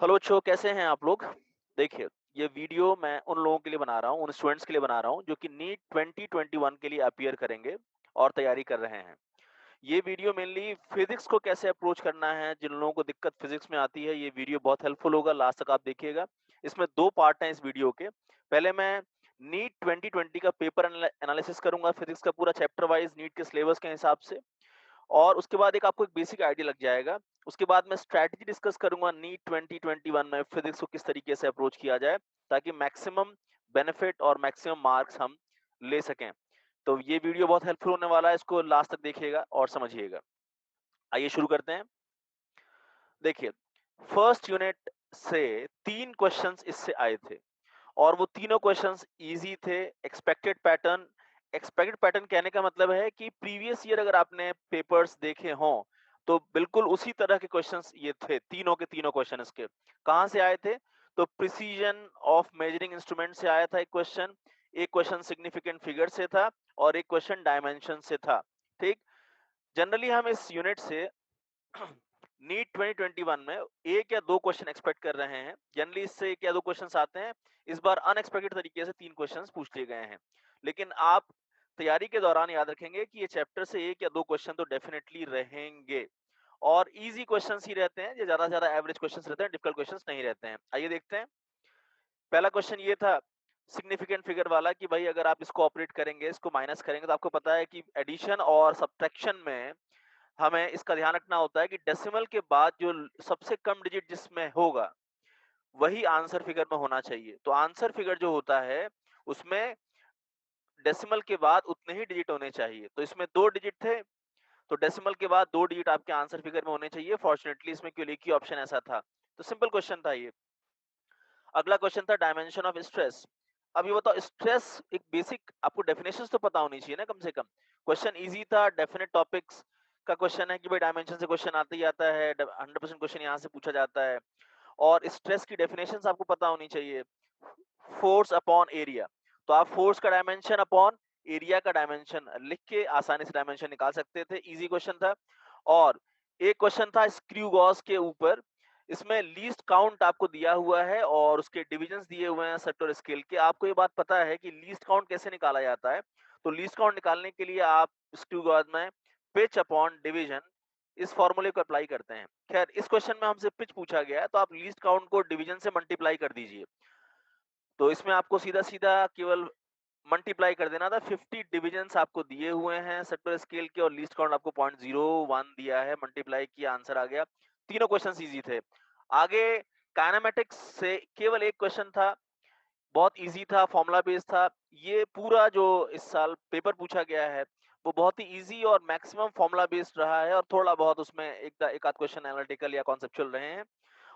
Hello बच्चों, कैसे हैं आप लोग? देखिए, ये वीडियो मैं उन लोगों के लिए बना रहा हूँ, उन स्टूडेंट्स के लिए बना रहा हूँ जो कि नीट 2021 के लिए अपीयर करेंगे और तैयारी कर रहे हैं। ये वीडियो मेनली फिज़िक्स को कैसे अप्रोच करना है, जिन लोगों को दिक्कत फिज़िक्स में आती है, ये वीडियो बहुत हेल्पफुल होगा, लास्ट तक आप देखिएगा। इसमें 2 पार्ट हैं इस वीडियो के। पहले मैं नीट 2020 का पेपर एनालिसिस करूँगा फिज़िक्स का पूरा चैप्टर वाइज़ नीट के सिलेबस के हिसाब से। और उसके बाद एक आपको एक बेसिक आइडिया लग जाएगा। उसके बाद मैं स्ट्रैटेजी डिस्कस करूँगा नीट 2021 में फिज़िक्स को किस तरीके से अप्रोच किया जाए, ताकि मैक्सिमम बेनिफिट और मैक्सिमम मार्क्स हम ले सकें। तो ये वीडियो बहुत हेल्पफुल होने वाला है, इसको लास्ट तक देखिएगा और समझिएगा। आइए शुरू करते हैं। देखिए, फर्स्ट यूनिट से 3 क्वेश्चंस इससे आए थे और वो तीनों क्वेश्चंस ईज़ी थे। एक्सपेक्टेड पैटर्न कहने का मतलब है कि प्रीवियस ईयर अगर आपने पेपर्स देखे हों, तो बिल्कुल उसी तरह के क्वेश्चंस ये थे, तीनों के तीनों क्वेश्चन इसके। कहाँ से आए थे? तो प्रिसिजन ऑफ मेजरिंग इंस्ट्रूमेंट से आया था एक क्वेश्चन सिग्निफिकेंट फिगर से था और एक क्वेश्चन डायमेंशन से था, ठीक? जनरली हम इस यूनिट से नीट 2021 में 1 या 2 क्वेश्चन एक्सपेक्ट कर रहे हैं। जनरली इससे 1 या 2 क्वेश्चंस आते हैं। इस बार अनएक्सपेक्टेड तरीके से 3 क्वेश्चंस पूछ लिए गए हैं। लेकिन आप तैयारी के दौरान याद रखेंगे कि ये चैप्टर से 1 या 2 क्वेश्चन तो डेफिनिटली रहेंगे और ईज़ी क्वेश्चंस ही रहते हैं, ये ज़्यादा से ज़्यादा एवरेज क्वेश्चंस रहते हैं, डिफिकल्ट क्वेश्चंस नहीं रहते हैं। आइए देखते हैं। पहला क्वेश्चन ये था सिग्निफिकेंट फिगर वाला कि भाई अगर आप इसको ऑपरेट करेंगे, इसको माइनस करेंगे तो आपको पता है कि एडिशन और सब्ट्रैक्शन में हमें इसका ध्यान रखना होता है कि डेसिमल के बाद जो सबसे कम डिजिट जिसमें होगा, वही आंसर फिगर में होना चाहिए। तो आंसर फिगर जो होता है, उसमें डेसिमल के बाद उतने ही डिजिट होने चाहिए। तो इसमें 2 डिजिट थे, तो डेसिमल के बाद 2 डिजिट आपके आंसर फिगर में होने चाहिए। फॉर्चुनेटली इसमें केवल एक ही ऑप्शन ऐसा था। तो सिंपल क्वेश्चन था ये। अगला क्वेश्चन था डायमेंशन ऑफ स्ट्रेस। अब ये बताओ, स्ट्रेस एक बेसिक आपको डेफिनेशंस तो पता होनी चाहिए ना कम से कम। क्वेश्चन इजी था, डेफिनेट टॉपिक्स का क्वेश्चन है कि भाई डायमेंशन से क्वेश्चन आता ही आता है, 100% क्वेश्चन यहाँ से पूछा जाता है। और स्ट्रेस की डेफिनेशंस आपको पता होनी चाहिए। फोर्स अपॉन एरिया, तो आप फोर्स का डायमेंशन अपॉन एरिया का डायमेंशन लिख के आसानी से डायमेंशन निकाल सकते थे। इजी क्वेश्चन था। और एक क्वेश्चन था स्क्रू गॉस के ऊपर। इसमें लीस्ट काउंट आपको दिया हुआ है और उसके डिविजन्स दिए हुए हैं सेक्टर स्केल के। आपको ये बात पता है कि लीस्ट काउंट कैसे निकाला जाता है? तो लीस्ट काउंट निकालने के लिए आप स्क्रू गॉस में पिच अपॉन डिवीजन इस फॉर्मूले को अप्लाई करते हैं। खैर, इस क्वेश्चन में हमसे पिच पूछा गया है, तो आप लीस्ट काउंट को डिवीजन से मल्टीप्लाई कर दीजिए। तो इसमें आपको सीधा-सीधा केवल मल्टीप्लाई कर देना था। 50 डिविजन्स आपको दिए हुए हैं सेक्टर स्केल के और लीस्ट काउंट आपको 0.01 दिया है, मल्टीप्लाई किया, आंसर आ गया। तीनों क्वेश्चंस ईज़ी थे। आगे काइनेमैटिक्स से केवल एक क्वेश्चन था, बहुत ईज़ी था, फॉर्मूला बेस्ड था। ये पूरा जो इस साल पेपर पूछा गया है, वो बहुत ही ईज़ी और मैक्सिमम फॉर्मूला बेस्ड रहा है और थोड़ा बहुत उसमें एक आध क्वेश्चन एनालिटिकल या कॉन्सेप्चुअल रहे हैं।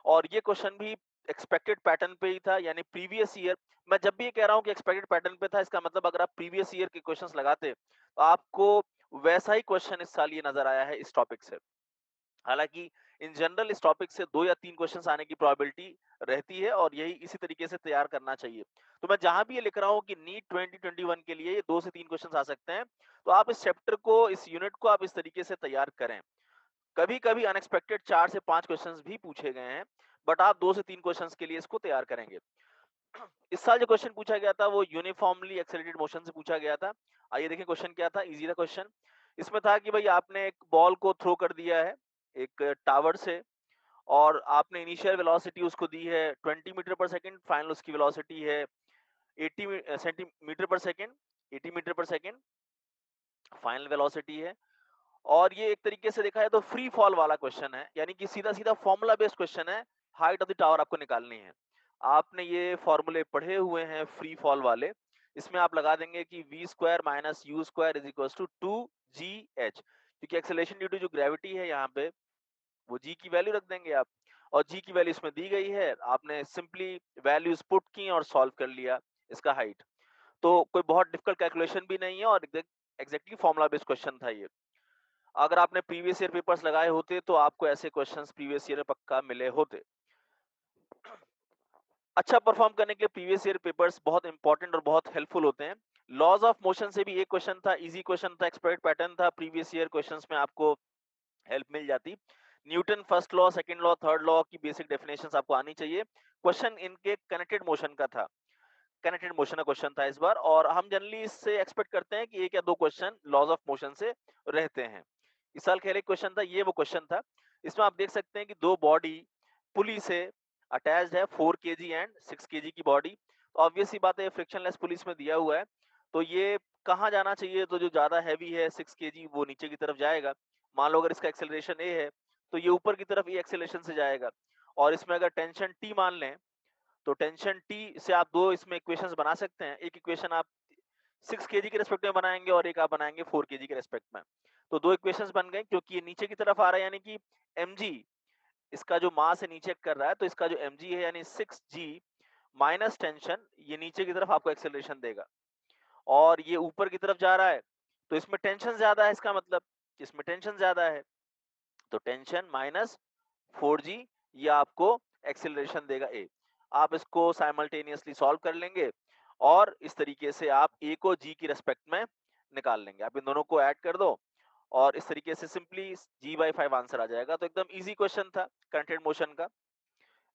और ये क्वेश्चन भी एक्सपेक्टेड पैटर्न पे ही था, यानी प्रीवियस ईयर। मैं जब भी ये कह रहा हूँ कि एक्सपेक्टेड पैटर्न पे था, इसका मतलब अगर आप प्रीवियस ईयर के क्वेश्चंस लगाते, तो आपको वैसा ही क्वेश्चन इस साल ये नज़र आया है इस टॉपिक से। हालाँकि इन जनरल इस टॉपिक से 2 या 3 क्वेश्चंस आने की प्रोबेबिलिटी रहती है और यही इसी तरीके से तैयार करना चाहिए। तो मैं जहाँ भी ये लिख रहा हूँ कि नीट 2021 के लिए ये 2 से 3 क्वेश्चंस आ सकते हैं, तो आप इस चैप्टर को, इस यूनिट को आप इस तरीके से तैयार करें। कभी-कभी अनएक्सपेक्टेड 4 से 5 क्वेश्चंस भी पूछे गए हैं, बट आप 2 से 3 क्वेश्चंस के लिए इसको तैयार करेंगे। इस साल जो क्वेश्चन पूछा गया था वो यूनिफॉर्मली एक्सेलरेटेड मोशन से पूछा गया था। आइए देखें क्वेश्चन क्या था, ईज़ी था क्वेश्चन। इसमें था कि भई आपने एक बॉल को थ्रो कर दिया है, एक टावर से, और आपने इनिशियल वेलोसिटी उसको दी है 20 मीटर पर सेकंड, फाइनल उसकी वेलोसिटी है 80 सेंटीमीटर पर सेकंड, 80 मीटर पर सेकंड फाइनल वेलोसिटी है। और ये एक तरीके से देखा जाए तो फ्री फॉल वाला क्वेश्चन है, यानी कि सीधा-सीधा फॉर्मूला बेस्ड क्वेश्चन है, हाइट ऑफ द टावर आपको निकालनी है। आपने ये फॉर्मूले पढ़े हुए हैं फ्री फॉल वाले। इसमें आप लगा देंगे कि v square minus u square is equals to 2gh, क्योंकि एक्सेलरेशन ड्यू टू जो ग्रेविटी है यहाँ पे, वो g की वैल्यू रख देंगे आप, और g की वैल्यू इसमें दी गई है। आपने सिंपली वैल्यूज पुट की और सॉल्व कर लिया इसका हाइट। तो कोई बहुत डिफिकल्ट कैलकुलेशन भी नहीं है और एग्जैक्टली फॉर्मूला बेस्ड क्वेश्चन था ये। अगर आपने प्रीवियस ईयर पेपर्स लगाए होते तो आपको ऐसे क्वेश्चंस प्रीवियस ईयर में पक्का मिले होते। अच्छा परफॉर्म करने के लिए प्रीवियस ईयर पेपर्स बहुत इंपॉर्टेंट और बहुत हेल्पफुल होते हैं। लॉज ऑफ मोशन से भी एक क्वेश्चन था, इजी क्वेश्चन था, एक्सपेक्टेड पैटर्न था, प्रीवियस ईयर क्वेश्चंस में आपको हेल्प मिल जाती। Newton first law, second law, third law की बेसिक डेफिनेशंस आपको आनी चाहिए। क्वेश्चन इनके कनेक्टेड मोशन का था, कनेक्टेड मोशन का क्वेश्चन था इस बार, और हम जनरली इससे एक्सपेक्ट करते हैं कि एक या दो क्वेश्चन लॉज ऑफ मोशन से रहते हैं। इस साल खैर एक क्वेश्चन था, ये वो क्वेश्चन था। इसमें आप देख सकते हैं कि दो बॉडी पुली से अटैच्ड है, 4 केजी एंड 6 केजी की बॉडी। तो ऑब्वियस सी बात है, फ्रिक्शनलेस पुलिस में दिया हुआ है, तो ये कहाँ जाना चाहिए? तो जो ज्यादा हैवी है 6 केजी वो नीचे की तरफ जाएगा। मान लो अगर इसका एक्सेलरेशन ए है तो ये ऊपर की तरफ ए एक्सेलरेशन से जाएगा। और इसमें अगर टेंशन टी मान लें, तो टेंशन टी से आप दो इसमें इक्वेशंस बना सकते हैं। एक इक्वेशन आप 6 केजी के रेस्पेक्ट में बनाएंगे और एक आप बनाएंगे 4 केजी के रेस्पेक्ट में। तो दो इक्वेशंस बन गए, क्योंकि ये नीचे की तरफ आ रहा है, यानी कि mg, इसका जो मास है नीचे कर रहा है, तो इसका जो mg है यानी 6g माइनस टेंशन, ये नीचे की तरफ आपको एक्सेलरेशन देगा। और ये ऊपर की तरफ जा रहा है, तो इसमें टेंशन ज्यादा है, इसका मतलब इसमें टेंशन ज्यादा है, तो टेंशन माइनस 4g, ये आपको एक्सेलरेशन देगा a। आप इसको साइमल्टेनियसली सॉल्व कर लेंगे और इस तरीके से आप a को g की रेस्पेक्ट में निकाल लेंगे। आप इन दोनों को ऐड कर दो और इस तरीके से सिंपली g/5 आंसर आ जाएगा। तो एकदम इजी क्वेश्चन था कनेक्टेड मोशन का।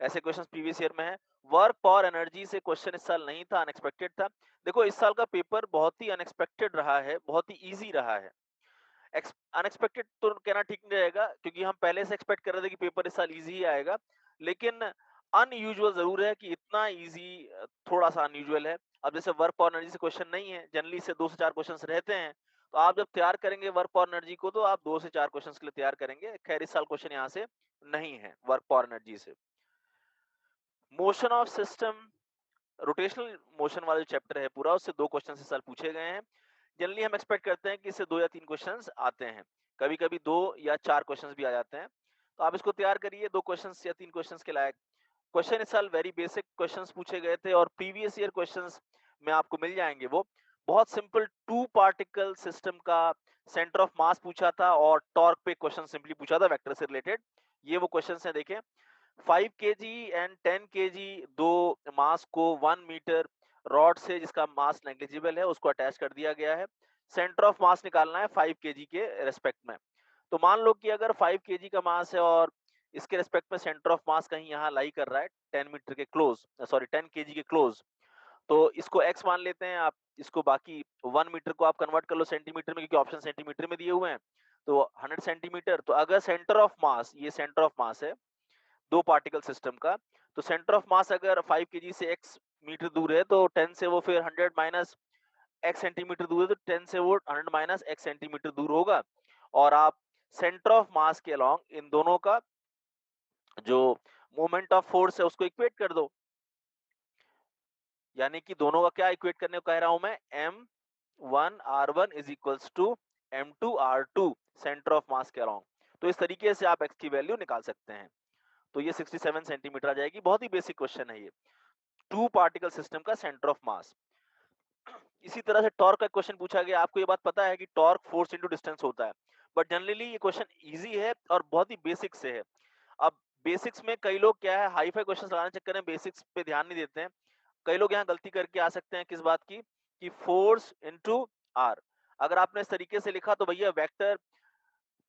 ऐसे क्वेश्चंस प्रीवियस ईयर में है। वर्क फॉर एनर्जी से क्वेश्चन इस साल नहीं था, अनएक्सपेक्टेड था। देखो इस साल का पेपर बहुत ही अनएक्सपेक्टेड रहा है, बहुत ही इजी रहा है। अनएक्सपेक्टेड तो कहना ठीक नहीं रहेगा, क्योंकि हम पहले से एक्सपेक्ट कर रहे थे कि पेपर इस साल इजी ही आएगा, लेकिन अनयूजुअल जरूर है कि इतना इजी थोड़ा सा अनयूजुअल है। अब जैसे वर्क फॉर एनर्जी से क्वेश्चन नहीं है, जनरली से 2 से 4 क्वेश्चंस रहते हैं, तो आप जब तैयार करेंगे वर्क फॉर एनर्जी को तो आप 2 से 4 क्वेश्चंस के लिए तैयार करेंगे। खैर इस साल क्वेश्चन यहाँ से नहीं है वर्क फॉर एनर्जी से। Motion of system, rotational motion वाला जो चैप्टर है पूरा, उससे 2 क्वेश्चन इस साल पूछे गए हैं। जनरली हम एक्सपेक्ट करते हैं कि इससे 2 या 3 क्वेश्चंस आते हैं, कभी कभी 2 या 4 क्वेश्चंस भी आ जाते हैं। तो आप इसको तैयार करिए, 2 क्वेश्चंस या 3 क्वेश्चंस के लायक। क्वेश्चन इस साल वेरी बेसिक क्वेश्चंस पूछे गए थे, और प्रीवियस ईयर क्वेश्चंस में आपको मिल जाएंगे। वो बहुत सिंपल 2 पार्टिकल सिस्टम का सेंटर ऑफ मास पूछा था, और टॉर्क पे क्वेश्चन सिंपली पूछा था वेक्टर से रिलेटेड। ये वो क्वेश्चंस हैं, देखें। 5 केजी एंड 10 केजी दो मास को 1 मीटर रॉड से, जिसका मास नेग्लिजिबल है, उसको अटैच कर दिया गया है। सेंटर ऑफ मास निकालना है 5 केजी के रेस्पेक्ट में। तो मान लो कि अगर 5 केजी का मास है और इसके रेस्पेक्ट में सेंटर ऑफ मास कहीं यहाँ लाई कर रहा है 10 मीटर के क्लोज, सॉरी 10 केजी के क्लोज, तो इसको x मान लेते हैं आप। इसको बाकी 1 मीटर को आप कन्वर्ट कर लो सेंटीमीटर में, क्योंकि ऑप्शन सेंटीमीटर में दिए हुए हैं, तो 100 सेंटीमीटर। तो अगर सेंटर ऑफ मास, ये सेंटर ऑफ मास है 2 पार्टिकल सिस्टम का, तो सेंटर ऑफ मास अगर 5 केजी से x मीटर दूर है, तो 10 से वो फिर 100 माइनस x सेंटीमीटर दूर है, तो 10 से वो 100 माइनस x सेंटीमीटर दूर होगा। और आप सेंटर ऑफ मास के अलोंग इन दोनों का जो मोमेंट ऑफ फोर्स है उसको इक्वेट कर दो। यानी कि दोनों का क्या इक्वेट करने को कह रहा हूं मैं, m1r1 is equals to m2r2 centre of mass के अलोंग। तो इस तरीके से आप x की वैल्यू निकाल सकते हैं। तो ये 67 सेंटीमीटर आ जाएगी। बहुत ही बेसिक क्वेश्चन है ये, 2 पार्टिकल सिस्टम का सेंटर ऑफ मास। इसी तरह से टॉर्क का क्वेश्चन पूछा गया। आपको ये बात पता है कि टॉर्क फोर्स इनटू डिस्टेंस होता है, बट जनरली ये क्वेश्चन इजी है और बहुत ही बेसिक से है। अब बेसिक्स में कई लोग क्या है, हाई फाई क्वेश्चन लगाने के चक्कर में बेसिक्स पे ध्यान नहीं देते हैं। कई लोग यहाँ गलती करके आ सकते हैं किस बात की, कि फोर्स इनटू आर। अगर आपने इस तरीके से लिखा तो भैया वेक्टर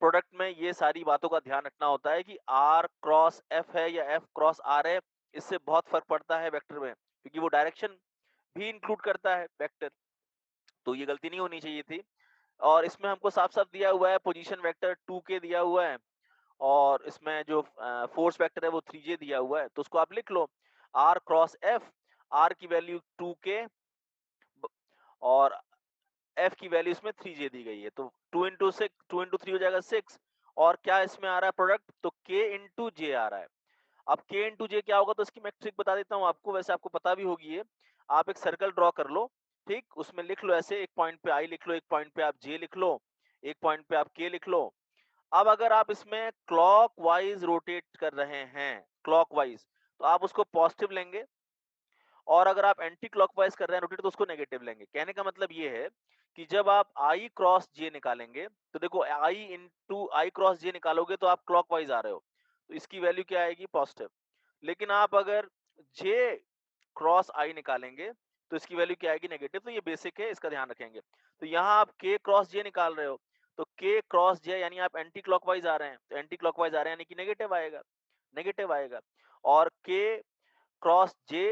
प्रोडक्ट में ये सारी बातों का ध्यान रखना होता है कि r क्रॉस f है या f क्रॉस r है। इससे बहुत फर्क पड़ता है वेक्टर में, क्योंकि वो डायरेक्शन भी इंक्लूड करता है वेक्टर। तो ये गलती नहीं होनी चाहिए थी। और इसमें हमको साफ साफ दिया हुआ है पोजीशन वेक्टर 2k दिया हुआ है, और इसमें जो फोर्स वेक्टर है वो 3j दिया हुआ है। तो उसको आप लिख लो, r क्रॉस f, r की वैल्यू 2k और f की वैल्यू इसमें 3j दी गई है। तो 2 इंटू 3 हो जाएगा 6, और क्या इसमें आ रहा है प्रोडक्ट, तो k इंटू जे आ रहा है। अब k इंटू जे क्या होगा, तो इसकी मैं ट्रिक बता देता हूँ आपको, वैसे आपको पता भी होगी ये। आप एक सर्कल ड्रॉ कर लो, ठीक, उसमें लिख लो ऐसे, एक पॉइंट पे i लिख लो, एक पॉइंट पे आप j लिख लो, एक पॉइंट पे आप k लिख लो। अब अगर आप इसमें क्लॉकवाइज रोटेट कर रहे हैं, क्लॉकवाइज, तो आप उसको पॉजिटिव लेंगे, और अगर आप एंटी क्लॉकवाइज कर रहे हैं रोटेट, तो उसको नेगेटिव लेंगे। कहने का मतलब ये है कि जब आप i क्रॉस j निकालेंगे, तो देखो i into I cross j निकालोगे तो आप क्लॉकवाइज आ रहे हो, तो इसकी वैल्यू क्या आएगी, पॉजिटिव। लेकिन आप अगर j क्रॉस i निकालेंगे तो इसकी वैल्यू क्या आएगी, नेगेटिव। तो ये बेसिक है, इसका ध्यान रखेंगे। तो यहाँ आप k क्रॉस j निकाल रहे हो, तो k क्रॉस j यानी आप एंटी क्लॉकवाइज आ रहे हैं, तो एंटी क्लॉकवाइज आ रहे हैं यानी कि नेगेटिव आएगा, नेगेटिव आएगा। और k क्रॉस j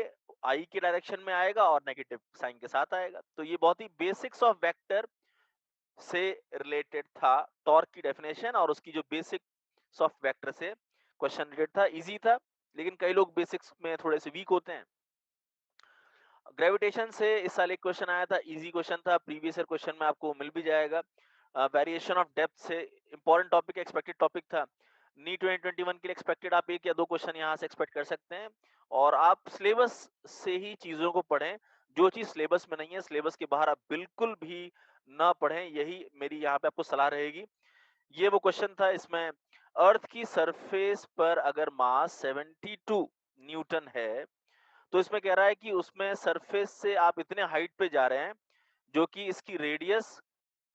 i के डायरेक्शन में आएगा और नेगेटिव साइन के साथ आएगा। तो ये बहुत ही बेसिक्स ऑफ वेक्टर से रिलेटेड था टॉर्क की डेफिनेशन, और उसकी जो बेसिक्स ऑफ वेक्टर से क्वेश्चन रिलेटेड था। इजी था, लेकिन कई लोग बेसिक्स में थोड़े से वीक होते हैं। ग्रेविटेशन से इस साल एक क्वेश्चन आया था, इजी क्वेश्चन था, प्रीवियस ईयर क्वेश्चन में आपको मिल भी जाएगा। वेरिएशन ऑफ डेप्थ से इंपॉर्टेंट टॉपिक, एक्सपेक्टेड टॉपिक था। नी 2021 के लिए एक्सपेक्टेड आप 1 या 2 क्वेश्चन यहाँ से एक्सपेक्ट कर सकते हैं। और आप सिलेबस से ही चीजों को पढ़ें, जो चीज सिलेबस में नहीं है, सिलेबस के बाहर आप बिल्कुल भी ना पढ़ें, यही मेरी यहाँ पे आपको सलाह रहेगी। ये वो क्वेश्चन था, इसमें अर्थ की सरफेस पर अगर मास 72 न्यूटन है, तो इसमें कह रहा है कि उसमें सरफेस से आप इतने हाइट पे जा रहे हैं जो कि इसकी रेडियस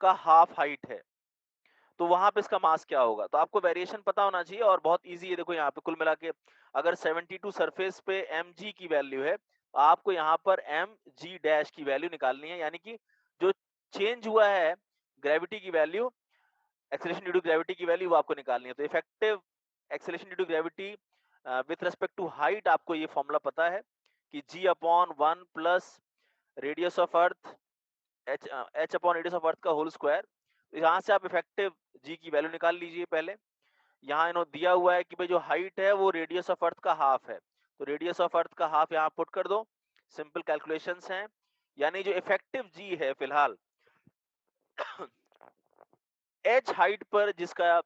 का हाफ हाइट है, तो वहां पे इसका मास क्या होगा। तो आपको वेरिएशन पता होना चाहिए, और बहुत इजी है। देखो यहाँ पे कुल मिला के अगर 72 सरफेस पे mg की वैल्यू है, तो आपको यहाँ पर mg डैश की वैल्यू निकालनी है, यानी कि जो चेंज हुआ है ग्रेविटी की value, acceleration due to gravity की वैल्यू, वो आपको निकालनी है। तो effective acceleration due to gravity with respect to height, आपको ये फॉर्मूला पता है कि g upon 1 plus radius of earth h upon radius of earth का होल स्क्वायर। यहाँ से आप इफेक्टिव g की वैल्यू निकाल लीजिए। पहले यहाँ इन्होंने दिया हुआ है कि भाई जो हाइट है वो रेडियस ऑफ अर्थ का हाफ है, तो रेडियस ऑफ अर्थ का हाफ यहाँ पुट कर दो, सिंपल कैलकुलेशंस हैं। यानी जो इफेक्टिव g है फिलहाल h हाइट पर, जिसका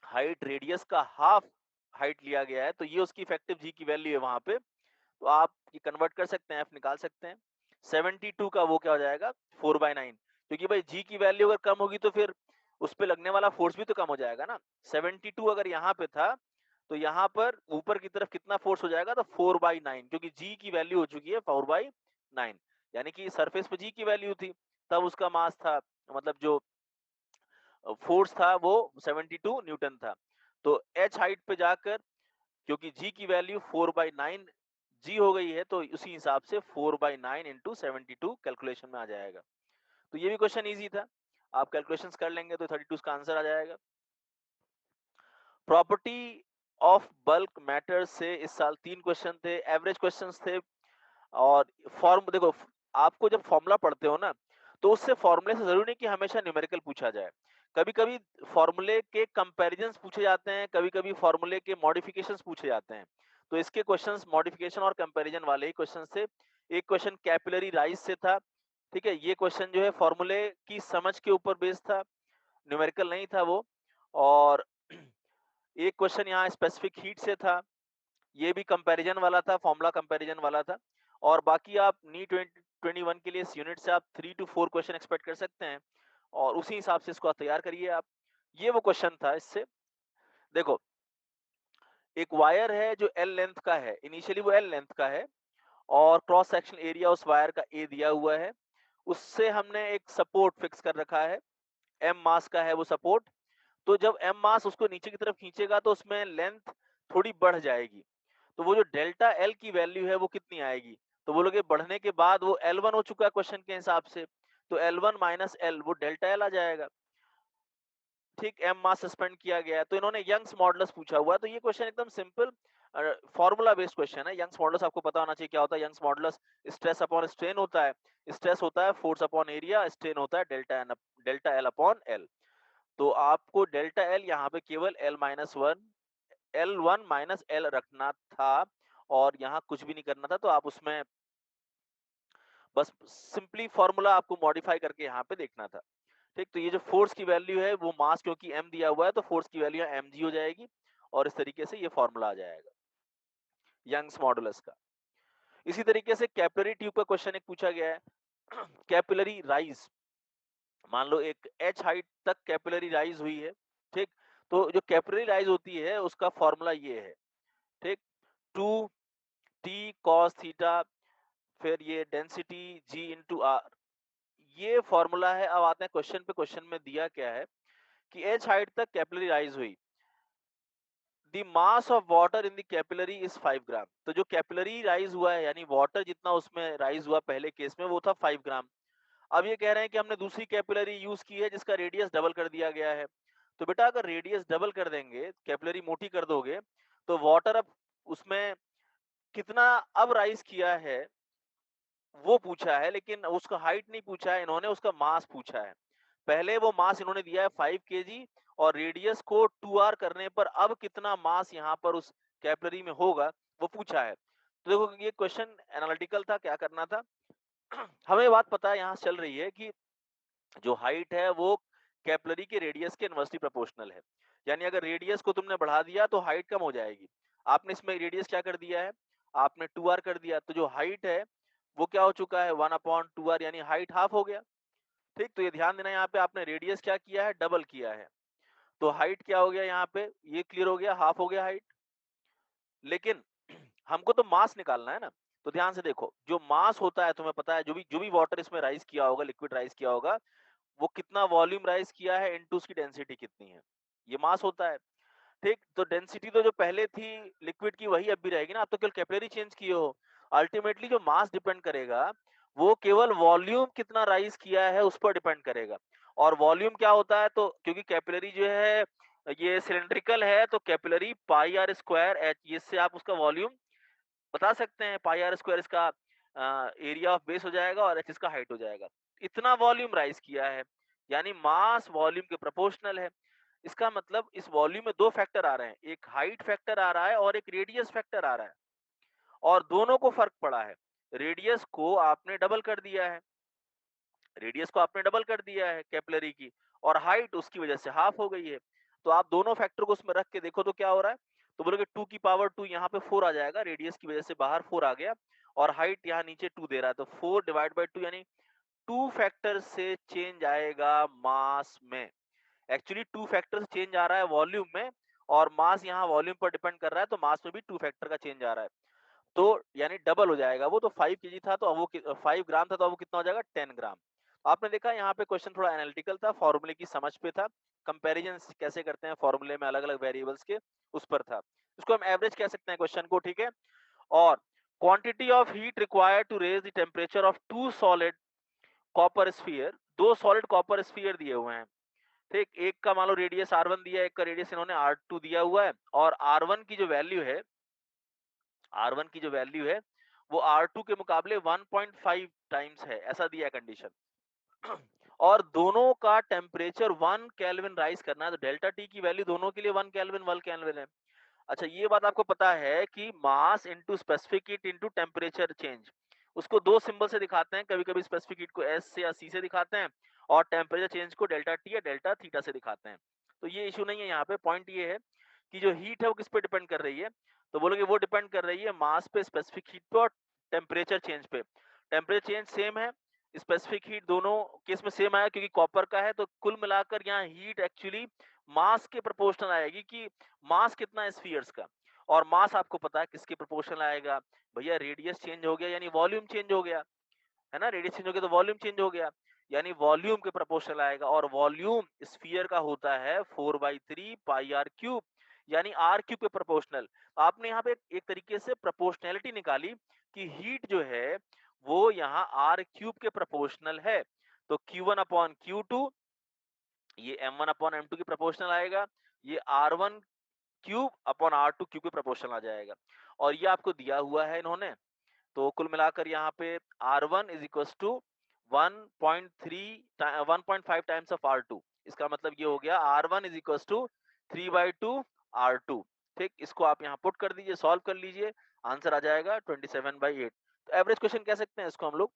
हाइट रेडियस का हाफ हाइट लिया गया है, तो ये उसकी इफेक्टिव जी की वैल्यू है वहां पे। तो आप ये कन्वर्ट कर सकते हैं, एफ निकाल सकते हैं। 72 का वो क्या हो जाएगा 4/9, क्योंकि भाई जी की वैल्यू अगर कम होगी तो फिर उस पे लगने वाला फोर्स भी तो कम हो जाएगा ना। 72 अगर यहाँ पे था, तो यहाँ पर ऊपर की तरफ कितना फोर्स हो जाएगा, तो 4/9, क्योंकि जी की वैल्यू हो चुकी है 4/9, यानी कि सरफेस पे जी की वैल्यू थी, तब उसका मास था, मतलब जो फोर्स था वो 72 न्यूटन था। तो एच हाइट पे जाकर, क्योंकि जी की वैल्यू 4/9 जी हो गई है, तो उसी हिसाब से 4/9 इंटू 72 कैलकुलेशन में आ जाएगा। तो ये भी क्वेश्चन इजी था, आप कैलकुलेशंस कर लेंगे तो 32 का आंसर आ जाएगा। प्रॉपर्टी ऑफ बल्क मैटर से इस साल 3 क्वेश्चन थे, एवरेज क्वेश्चंस थे। और फॉर्म देखो, आपको जब फॉर्मूला पढ़ते हो ना, तो उससे फॉर्मूले से जरूरी नहीं कि हमेशा न्यूमेरिकल पूछा जाए। कभी कभी फॉर्मूले के कंपैरिजंस पूछे जाते हैं, कभी कभी फॉर्मूले के मॉडिफिकेशंस पूछे जाते हैं। तो इसके क्वेश्चंस मॉडिफिकेशन और कंपैरिजन वाले ही क्वेश्चन थे। एक क्वेश्चन कैपिलरी राइज से था, ठीक है, ये क्वेश्चन जो है फॉर्मूले की समझ के ऊपर बेस्ड था, न्यूमेरिकल नहीं था वो। और एक क्वेश्चन यहाँ स्पेसिफिक हीट से था, ये भी कंपैरिजन वाला था, फॉर्मूला कंपैरिजन वाला था। और बाकी आप नी 2021 के लिए इस यूनिट से आप 3 to 4 क्वेश्चन एक्सपेक्ट कर सकते हैं, और उसी हिसाब से इसको तैयार करिए आप। ये वो क्वेश्चन था इससे। देखो, एक वायर है जो एल लेंथ का है, इनिशियली वो एल लेंथ का है, और क्रॉस सेक्शन एरिया उस वायर का ए दिया हुआ है। उससे हमने एक सपोर्ट फिक्स कर रखा है, एम मास का है वो सपोर्ट। तो जब एम मास उसको नीचे की तरफ खींचेगा, तो उसमें लेंथ थोड़ी बढ़ जाएगी। तो वो जो डेल्टा एल की वैल्यू है वो कितनी आएगी, तो बोलोगे बढ़ने के बाद वो L1 हो चुका है क्वेश्चन के हिसाब से, तो L1 माइनस एल वो डेल्टा एल आ जाएगा। ठीक, एम मास सस्पेंड किया गया है, तो इन्होंने यंग्स मॉडुलस पूछा हुआ है। तो ये क्वेश्चन एकदम सिंपल फॉर्मूला बेस्ड क्वेश्चन है। यंग्स मॉडुलस आपको पता होना चाहिए क्या होता है। Young's modulus stress upon strain होता है, स्ट्रेस होता है फोर्स अपॉन एरिया, स्ट्रेन होता है डेल्टा एल अपॉन एल। तो आपको डेल्टा एल यहाँ पे केवल L1 माइनस एल रखना था, और यहाँ कुछ भी नहीं करना था। तो आप उसमें बस सिंपली फॉर्मूला आपको मॉडिफाई करके यहाँ पे देखना था। ठीक, तो ये जो फोर्स की वैल्यू है वो मास, क्योंकि m दिया हुआ है, तो फोर्स की वैल्यू mg हो जाएगी, और इस तरीके से ये फॉर्मूला आ जाएगा यंग्स मॉडुलस का। इसी तरीके से कैपिलरी ट्यूब का क्वेश्चन एक पूछा गया है। कैपिलरी राइज, मान लो एक h हाइट तक कैपिलरी राइज हुई है, ठीक, तो जो कैपिलरी राइज होती है उसका फॉर्मूला ये है, ठीक, 2t cos थीटा, फिर ये डेंसिटी g इंटू आर, ये फॉर्मूला है। अब आते हैं क्वेश्चन पे, क्वेश्चन में दिया क्या है कि h हाइट तक कैपिलरी राइज हुई, the mass of water in the capillary is 5 ग्राम। तो जो कैपिलरी राइज हुआ है, यानी वाटर जितना उसमें राइज हुआ पहले केस में, वो था 5 ग्राम। अब ये कह रहे हैं कि हमने दूसरी कैपिलरी यूज की है जिसका रेडियस डबल कर दिया गया है। तो बेटा अगर रेडियस डबल कर देंगे, कैपिलरी मोटी कर दोगे, तो वाटर अब उसमें कितना अब राइज किया है वो पूछा है, लेकिन उसका हाइट नहीं पूछा है, इन्होंने उसका मास पूछा है। पहले वो मास इन्होंने दिया है 5 केजी और रेडियस को 2r करने पर अब कितना मास यहाँ पर उस कैपिलरी में होगा वो पूछा है। तो देखो ये क्वेश्चन एनालिटिकल था, क्या करना था। हमें बात पता है यहाँ चल रही है कि जो हाइट है वो कैपिलरी के रेडियस के इनवर्सली प्रोपोर्शनल है। यानी अगर रेडियस को तुमने बढ़ा दिया तो हाइट कम हो जाएगी। आपने इसमें रेडियस क्या कर दिया है, आपने 2r कर दिया, तो जो हाइट है वो क्या हो चुका है 1/2r, यानी हाइट हाफ हो गया। ठीक, तो ये ध्यान देना, यहाँ पे आपने रेडियस क्या किया है, डबल किया है, तो हाइट क्या हो गया यहाँ पे, ये क्लियर हो गया, हाफ हो गया हाइट। लेकिन हमको तो मास निकालना है ना, तो ध्यान से देखो, जो मास होता है तुम्हें पता है, जो भी वाटर इसमें राइज किया होगा, लिक्विड राइज किया होगा, वो कितना वॉल्यूम राइज किया है इनटू उसकी डेंसिटी कितनी है, ये मास होता है। ठीक, तो डेंसिटी तो जो पहले थी लिक्विड की वही अब भी रहेगी ना, आप तो केवल कैपिलरी चेंज किए हो। अल्टीमेटली जो मास डिपेंड करेगा वो केवल वॉल्यूम कितना राइज किया है उस पर डिपेंड करेगा। और वॉल्यूम क्या होता है, तो क्योंकि कैपिलरी जो है ये सिलिंड्रिकल है, तो capillary pi r square h, इससे आप उसका वॉल्यूम बता सकते हैं। पाई आर स्क्वायर इसका एरिया ऑफ बेस हो जाएगा और एच इसका हाइट हो जाएगा। इतना वॉल्यूम राइज किया है, यानी मास वॉल्यूम के प्रोपोर्शनल है। इसका मतलब इस वॉल्यूम में दो फैक्टर आ रहे हैं, एक हाइट फैक्टर आ रहा है और एक रेडियस फैक्टर आ रहा है, और दोनों को फर्क पड़ा है। रेडियस को आपने डबल कर दिया है, रेडियस को आपने डबल कर दिया है कैपिलरी की, और हाइट उसकी वजह से हाफ हो गई है। तो आप दोनों फैक्टर को उसमें रख के देखो तो क्या हो रहा है, तो बोलोगे 2 की पावर 2, यहाँ पे 4 आ जाएगा, रेडियस की वजह से बाहर 4 आ गया, और हाइट यहाँ नीचे 2 दे रहा है, तो 4 डिवाइड बाई 2, यानी 2 फैक्टर से चेंज आएगा मास में। एक्चुअली 2 फैक्टर से चेंज आ रहा है वॉल्यूम में, और मास यहाँ वॉल्यूम पर डिपेंड कर रहा है, तो मास में भी 2 फैक्टर का चेंज आ रहा है, तो यानी डबल हो जाएगा। वो तो 5 केजी था, तो अब वो 5 ग्राम था, तो अब वो कितना हो जाएगा 10 ग्राम। आपने देखा यहाँ पे क्वेश्चन थोड़ा एनालिटिकल था, फॉर्मूले की समझ पे था, कंपैरिजन कैसे करते हैं फॉर्मूले में अलग अलग वेरिएबल्स के, उस पर था। इसको हम एवरेज कह सकते हैं क्वेश्चन को, ठीक है। और quantity of heat required to raise the temperature of 2 solid copper sphere, 2 solid copper sphere दिए हुए हैं। ठीक, एक का मान लो रेडियस r1 दिया है, एक का रेडियस इन्होंने r2 दिया हुआ है, और r1 की जो वैल्यू है, R1 की जो वैल्यू है वो R2 के मुकाबले 1.5 टाइम्स है, ऐसा दिया है कंडीशन। और दोनों का टेम्परेचर 1 केल्विन राइज करना है, तो डेल्टा टी की वैल्यू दोनों के लिए 1 केल्विन 1 केल्विन है। अच्छा, ये बात आपको पता है कि mass into specific heat into temperature change, उसको दो सिंबल से दिखाते हैं, कभी कभी स्पेसिफिक हीट को एस से या सी से दिखाते हैं, और टेम्परेचर चेंज को डेल्टा टी या डेल्टा थीटा से दिखाते हैं। तो ये इशू नहीं है, यहाँ पे पॉइंट ये है कि जो हीट है वो किस पे डिपेंड कर रही है, तो बोलोगे वो डिपेंड कर रही है मास पे, स्पेसिफिक हीट पे और टेम्परेचर चेंज पे। टेम्परेचर चेंज सेम है, स्पेसिफिक हीट दोनों केस में सेम आया क्योंकि कॉपर का है, तो कुल मिलाकर यहाँ हीट एक्चुअली मास के प्रोपोर्शनल आएगी कि मास कितना है स्फीयर्स का। और मास आपको पता है किसके प्रोपोर्शनल आएगा, भैया रेडियस चेंज हो गया यानी वॉल्यूम चेंज हो गया, है ना, रेडियस चेंज हो गया तो वॉल्यूम चेंज हो गया, यानी वॉल्यूम के प्रोपोर्शनल आएगा, और वॉल्यूम स्फीयर का होता है 4/3 पाई आर क्यूब, यानी आर क्यूब के प्रोपोर्शनल। आपने यहाँ पे एक तरीके से प्रोपोर्शनैलिटी निकाली कि हीट जो है वो यहाँ आर क्यूब के प्रोपोर्शनल है, तो Q1/Q2 ये M1/M2 की प्रोपोर्शनल आएगा, ये R1 cube upon R2 cube के प्रोपोर्शनल आ जाएगा, और ये आपको दिया हुआ है इन्होंने। तो कुल मिलाकर यहाँ पे R1 is equal to 1.5 times of R2, इसका मतलब ये हो गया R1 is equal to 3/2 R2। ठीक, इसको आप यहाँ पुट कर दीजिए, सॉल्व कर लीजिए, आंसर आ जाएगा 27/8। तो एवरेज क्वेश्चन कह सकते हैं इसको हम लोग।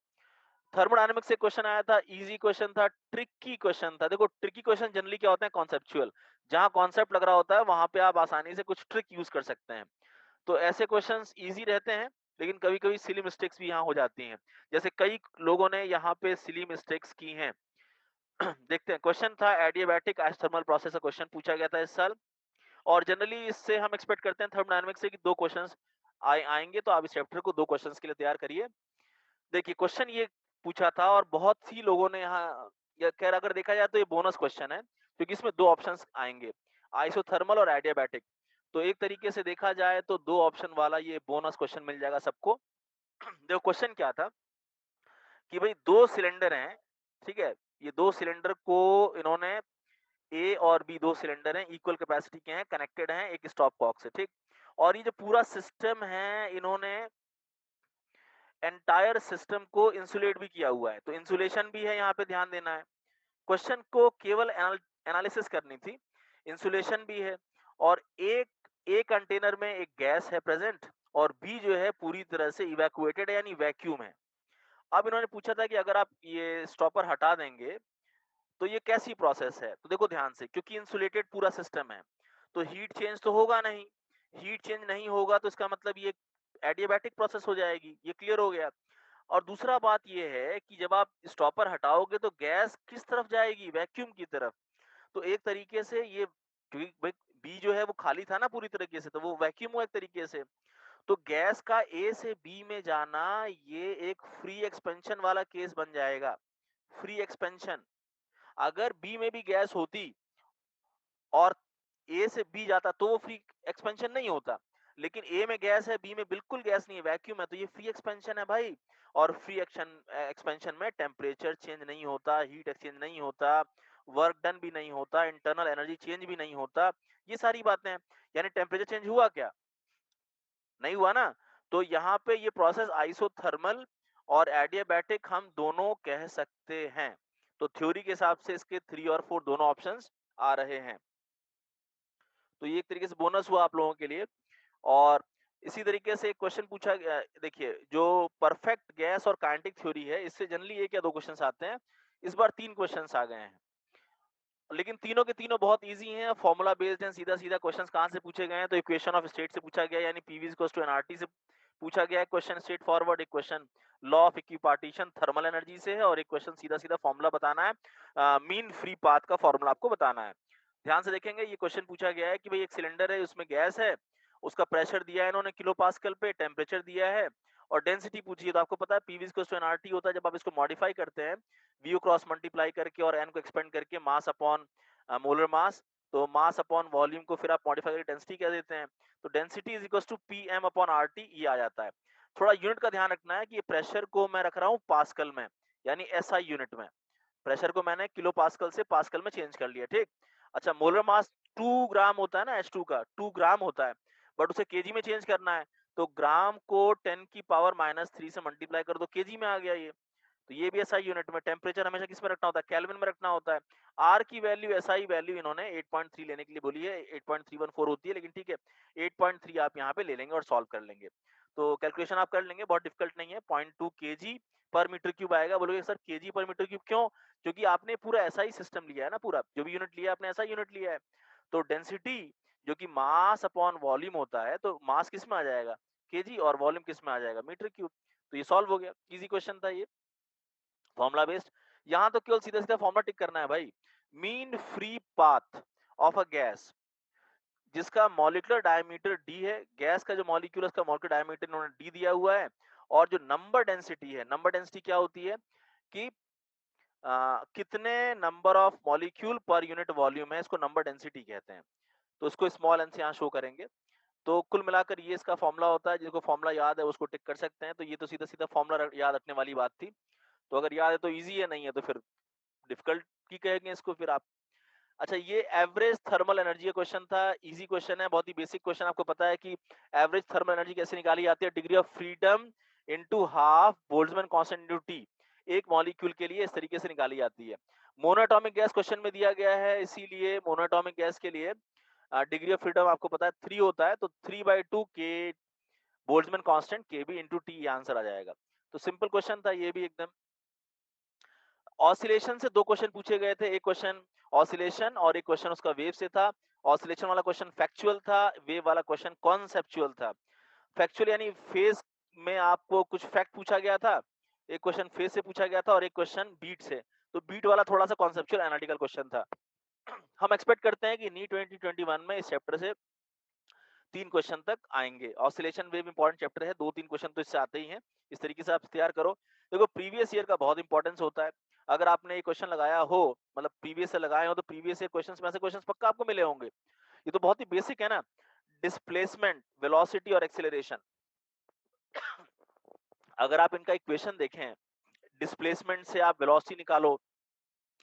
थर्मोडायनेमिक्स से क्वेश्चन आया था, इजी क्वेश्चन था, ट्रिकी क्वेश्चन था। देखो ट्रिकी क्वेश्चन जनरली क्या होते हैं, कॉन्सेप्चुअल, जहां कॉन्सेप्ट लग रहा होता है वहां पे आप आसानी से कुछ ट्रिक यूज कर सकते हैं। तो ऐसे क्वेश्चंस इजी रहते हैं, लेकिन कभी कभी सिली मिस्टेक्स भी यहाँ हो जाती हैं, जैसे कई लोगों ने यहाँ पे सिली मिस्टेक्स की हैं। देखते हैं, क्वेश्चन था एडियाबैटिक आइसोथर्मल प्रोसेस का क्वेश्चन पूछा गया था इस साल, और जनरली इससे हम एक्सपेक्ट करते हैं थर्मोडायनेमिक्स से कि दो क्वेश्चंस आएंगे, तो आप इस चैप्टर को दो क्वेश्चंस के लिए तैयार करिए। देखिए क्वेश्चन ये पूछा था, और बहुत सी लोगों ने यहाँ, या खैर अगर देखा जाए तो ये बोनस क्वेश्चन है, क्योंकि इसमें दो ऑप्शंस आएंगे, आइसोथर्मल और एडियाबैटिक। तो एक तरीके से देखा जाए तो दो ऑप्शन वाला ये बोनस क्वेश्चन मिल जाएगा सबको। देखो क्वेश्चन क्या था कि भाई दो सिलेंडर हैं, ठीक है, ये दो सिलेंडर को इन्होंने ए और बी दो सिलेंडर हैं, इक्वल कैपेसिटी के हैं, कनेक्टेड हैं एक स्टॉप कॉक से, ठीक। और ये जो पूरा सिस्टम है इन्होंने एंटायर सिस्टम को इंसुलेट भी किया हुआ है, तो इंसुलेशन भी है, यहाँ पे ध्यान देना है। क्वेश्चन को केवल एनालिसिस करनी थी, इंसुलेशन भी है, और एक कंटेनर में एक गैस है प्रेजेंट, और बी जो है पूरी तरह से इवैक्यूएटेड है, यानी वैक्यूम है। अब इन्होंने पूछा था कि अगर आप ये स्टॉपर हटा देंगे तो ये कैसी प्रोसेस है, तो देखो ध्यान से, क्योंकि इंसुलेटेड पूरा सिस्टम है तो हीट चेंज तो होगा नहीं, हीट चेंज नहीं होगा तो इसका मतलब ये एडियाबैटिक प्रोसेस हो जाएगी, ये क्लियर हो गया। और दूसरा बात ये है कि जब आप स्टॉपर हटाओगे तो गैस किस तरफ जाएगी, वैक्यूम की तरफ। तो एक तरीके से ये, क्योंकि भाई बी जो है वो खाली था ना पूरी तरीके से, तो वो वैक्यूम हुआ एक तरीके से। तो गैस का ए से बी में जाना ये एक फ्री एक्सपेंशन वाला केस बन जाएगा, फ्री एक्सपेंशन। अगर बी में भी गैस होती और ए से बी जाता तो वो फ्री एक्सपेंशन नहीं होता, लेकिन ए में गैस है, बी में बिल्कुल गैस नहीं है, वैक्यूम है, तो ये फ्री एक्सपेंशन है भाई। और फ्री एक्सपेंशन में टेम्परेचर चेंज नहीं होता, हीट एक्सचेंज नहीं होता, वर्क डन भी नहीं होता, इंटरनल एनर्जी चेंज भी नहीं होता, ये सारी बातें हैं। यानी टेम्परेचर चेंज हुआ क्या, नहीं हुआ ना। तो यहाँ पे ये प्रोसेस आइसोथर्मल और एडियाबैटिक हम दोनों कह सकते हैं। तो थ्योरी के हिसाब से इसके 3 और 4 दोनों ऑप्शंस आ रहे हैं। तो ये एक तरीके से बोनस हुआ आप लोगों के लिए। और इसी तरीके से एक क्वेश्चन पूछा गया, देखिए जो परफेक्ट गैस और काइनेटिक थ्योरी है, इससे जनरली एक या दो क्वेश्चंस आते हैं, इस बार 3 क्वेश्चंस आ गए हैं, लेकिन तीनों के तीनों बहुत इजी हैं, फॉर्मूला बेस्ड हैं, सीधा सीधा क्वेश्चंस कहाँ से पूछे गए हैं, तो इक्वेशन ऑफ स्टेट से पूछा गया, यानी पीवी इक्वल्स टू एनआरटी से पूछा गया है क्वेश्चन, स्ट्रेट फॉरवर्ड। एक question law of equipartition thermal energy से है, और एक क्वेश्चन सीधा सीधा फॉर्मूला बताना है, मीन फ्री पाथ का फॉर्मूला आपको बताना है। ध्यान से देखेंगे, ये क्वेश्चन पूछा गया है कि भाई एक सिलेंडर है, उसमें गैस है, उसका प्रेशर दिया है इन्होंने किलो पास्कल पे, टेम्परेचर दिया है और डेंसिटी पूछी है। तो आपको पता है पीवी इक्वल्स टू एनआरटी होता है, जब आप इसको मॉडिफाई करते हैं वीओ क्रॉस मल्टीप्लाई करके और एन को एक्सपेंड करके मास अपॉन मोलर मास, तो मास अपॉन वॉल्यूम को फिर आप मॉडिफाई करके डेंसिटी कह देते हैं, तो density is equal to p m upon r t, ये आ जाता है। थोड़ा यूनिट का ध्यान रखना है कि ये प्रेशर को मैं रख रहा हूँ पास्कल में, यानी एसआई यूनिट में, प्रेशर को मैंने किलो पास्कल से पास्कल में चेंज कर लिया, ठीक। अच्छा, मोलर मास 2 ग्राम होता है ना, H2 का 2 ग्राम होता है, बट उसे केजी में चेंज करना है, तो ग्राम को 10 की पावर -3 से मल्टीप्लाई कर दो, केजी में आ गया ये। तो ये भी एसआई यूनिट में। टेम्परेचर हमेशा किस में रखना होता है, केल्विन में रखना होता है। आर की वैल्यू, एसआई वैल्यू इन्होंने 8.3 लेने के लिए बोली है, 8.314 होती है, लेकिन ठीक है 8.3 आप यहाँ पे ले लेंगे और सॉल्व कर लेंगे, तो कैलकुलेशन आप कर लेंगे, बहुत डिफिकल्ट नहीं है। 0.2 केजी पर मीटर क्यूब आएगा। बोलोगे सर केजी पर मीटर क्यूब क्यों, क्योंकि आपने पूरा एसआई सिस्टम लिया है ना, पूरा जो भी यूनिट लिया है आपने एसआई यूनिट लिया है, तो डेंसिटी जो कि मास अपॉन वॉल्यूम होता है, तो मास किस में आ जाएगा, केजी, और वॉल्यूम किस में आ जाएगा, मीटर क्यूब। तो ये सॉल्व हो गया, इजी क्वेश्चन था ये, फॉर्मुला बेस्ड। यहां तो केवल सीधा सीधा फॉर्मुला टिक करना है भाई। Mean free path of a gas जिसका मॉलिक्यूलर डायमीटर डी है, गैस का जो मॉलिक्यूल है उसका मॉलिक्यूलर डायमीटर इन्होंने डी दिया हुआ है, और जो नंबर डेंसिटी है, नंबर डेंसिटी क्या होती है कि कितने number of molecule per unit volume है, इसको नंबर डेंसिटी कहते हैं। तो इसको स्मॉल एन से यहाँ शो करेंगे। तो कुल मिलाकर ये इसका फॉर्मूला होता है, जिसको फॉर्मूला याद है उसको टिक कर सकते हैं। तो ये तो सीधा सीधा फॉर्मूला याद रखने वाली बात थी, तो अगर याद है तो इजी है, नहीं है तो फिर डिफिकल्ट की कहेंगे इसको फिर आप। अच्छा, ये एवरेज थर्मल एनर्जी का क्वेश्चन था, इजी क्वेश्चन है, बहुत ही बेसिक क्वेश्चन। आपको पता है कि एवरेज थर्मल एनर्जी कैसे निकाली जाती है, degree of freedom into half Boltzmann constant into T, एक मॉलिक्यूल के लिए इस तरीके से निकाली जाती है। मोनोएटॉमिक गैस क्वेश्चन में दिया गया है, इसीलिए मोनोएटॉमिक गैस के लिए डिग्री ऑफ फ्रीडम आपको पता है 3 होता है, तो 3/2 के बोल्ट्जमैन कांस्टेंट के बी इनटू टी आंसर आ जाएगा। तो सिंपल क्वेश्चन था ये भी एकदम। ऑसिलेशन से 2 क्वेश्चन पूछे गए थे, एक क्वेश्चन ऑसिलेशन और एक क्वेश्चन उसका वेव से था। ऑसिलेशन वाला क्वेश्चन फैक्चुअल था, वेव वाला क्वेश्चन कॉन्सेप्चुअल था। फैक्चुअल यानी फेज में आपको कुछ फैक्ट पूछा गया था, एक क्वेश्चन फेज से पूछा गया था और एक क्वेश्चन बीट से। तो बीट वाला थोड़ा सा कॉन्सेप्चुअल एनालिटिकल क्वेश्चन था। हम एक्सपेक्ट करते हैं कि नीट 2021 में इस चैप्टर से 3 क्वेश्चन तक आएंगे। ऑसिलेशन वेव इंपॉर्टेंट चैप्टर है, 2-3 क्वेश्चन तो इससे आते ही हैं। इस तरीके से आप तैयार करो। देखो प्रीवियस ईयर का बहुत इंपॉर्टेंस होता है। अगर आपने ये क्वेश्चन लगाया हो, मतलब प्रीवियस से लगाए हो, तो प्रीवियस ईयर क्वेश्चंस में से क्वेश्चंस पक्का आपको मिले होंगे। ये तो बहुत ही बेसिक है ना, डिस्प्लेसमेंट, वेलोसिटी और एक्सेलरेशन। अगर आप इनका इक्वेशन देखें, डिस्प्लेसमेंट से आप वेलोसिटी निकालो,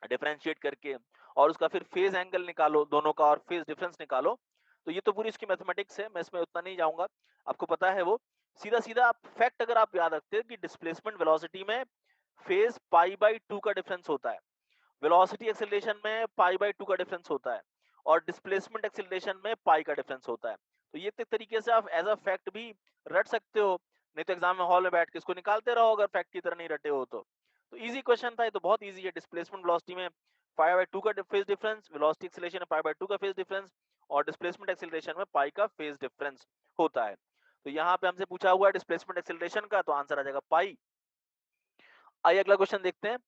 डिफरेंशिएट करके, और उसका फिर फेज एंगल निकालो दोनों का और फेज डिफरेंस निकालो। तो ये तो पूरी इसकी मैथमेटिक्स है, मैं इसमें उतना नहीं जाऊंगा, आपको पता है वो। सीधा सीधा आप फैक्ट अगर आप याद रखते हो कि डिस्प्लेसमेंट वेलोसिटी में फेज पाई बाई 2 का डिफरेंस होता है, वेलोसिटी एक्सेलरेशन में पाई बाई 2 का डिफरेंस होता है, और डिस्प्लेसमेंट एक्सेलरेशन में पाई का डिफरेंस होता है। तो ये तरीके से आप एज अ फैक्ट भी रट सकते हो, नहीं तो एग्जाम में हॉल में बैठ के इसको निकालते रहो अगर फैक्ट की तरह नहीं रटे हो तो इजी क्वेश्चन था ये, तो बहुत इजी है। डिस्प्लेसमेंट वेलोसिटी में पाई बाई 2 का फेज डिफरेंस, वेलोसिटी एक्सेलरेशन में पाई बाई 2 का फेज डिफरेंस, और डिस्प्लेसमेंट एक्सेलरेशन में पाई का फेज डिफरेंस होता है। तो यहाँ पे हमसे पूछा हुआ है डिस्प्लेसमेंट एक्सेलरेशन का, तो आंसर आ जाएगा पाई। आइए अगला क्वेश्चन देखते हैं।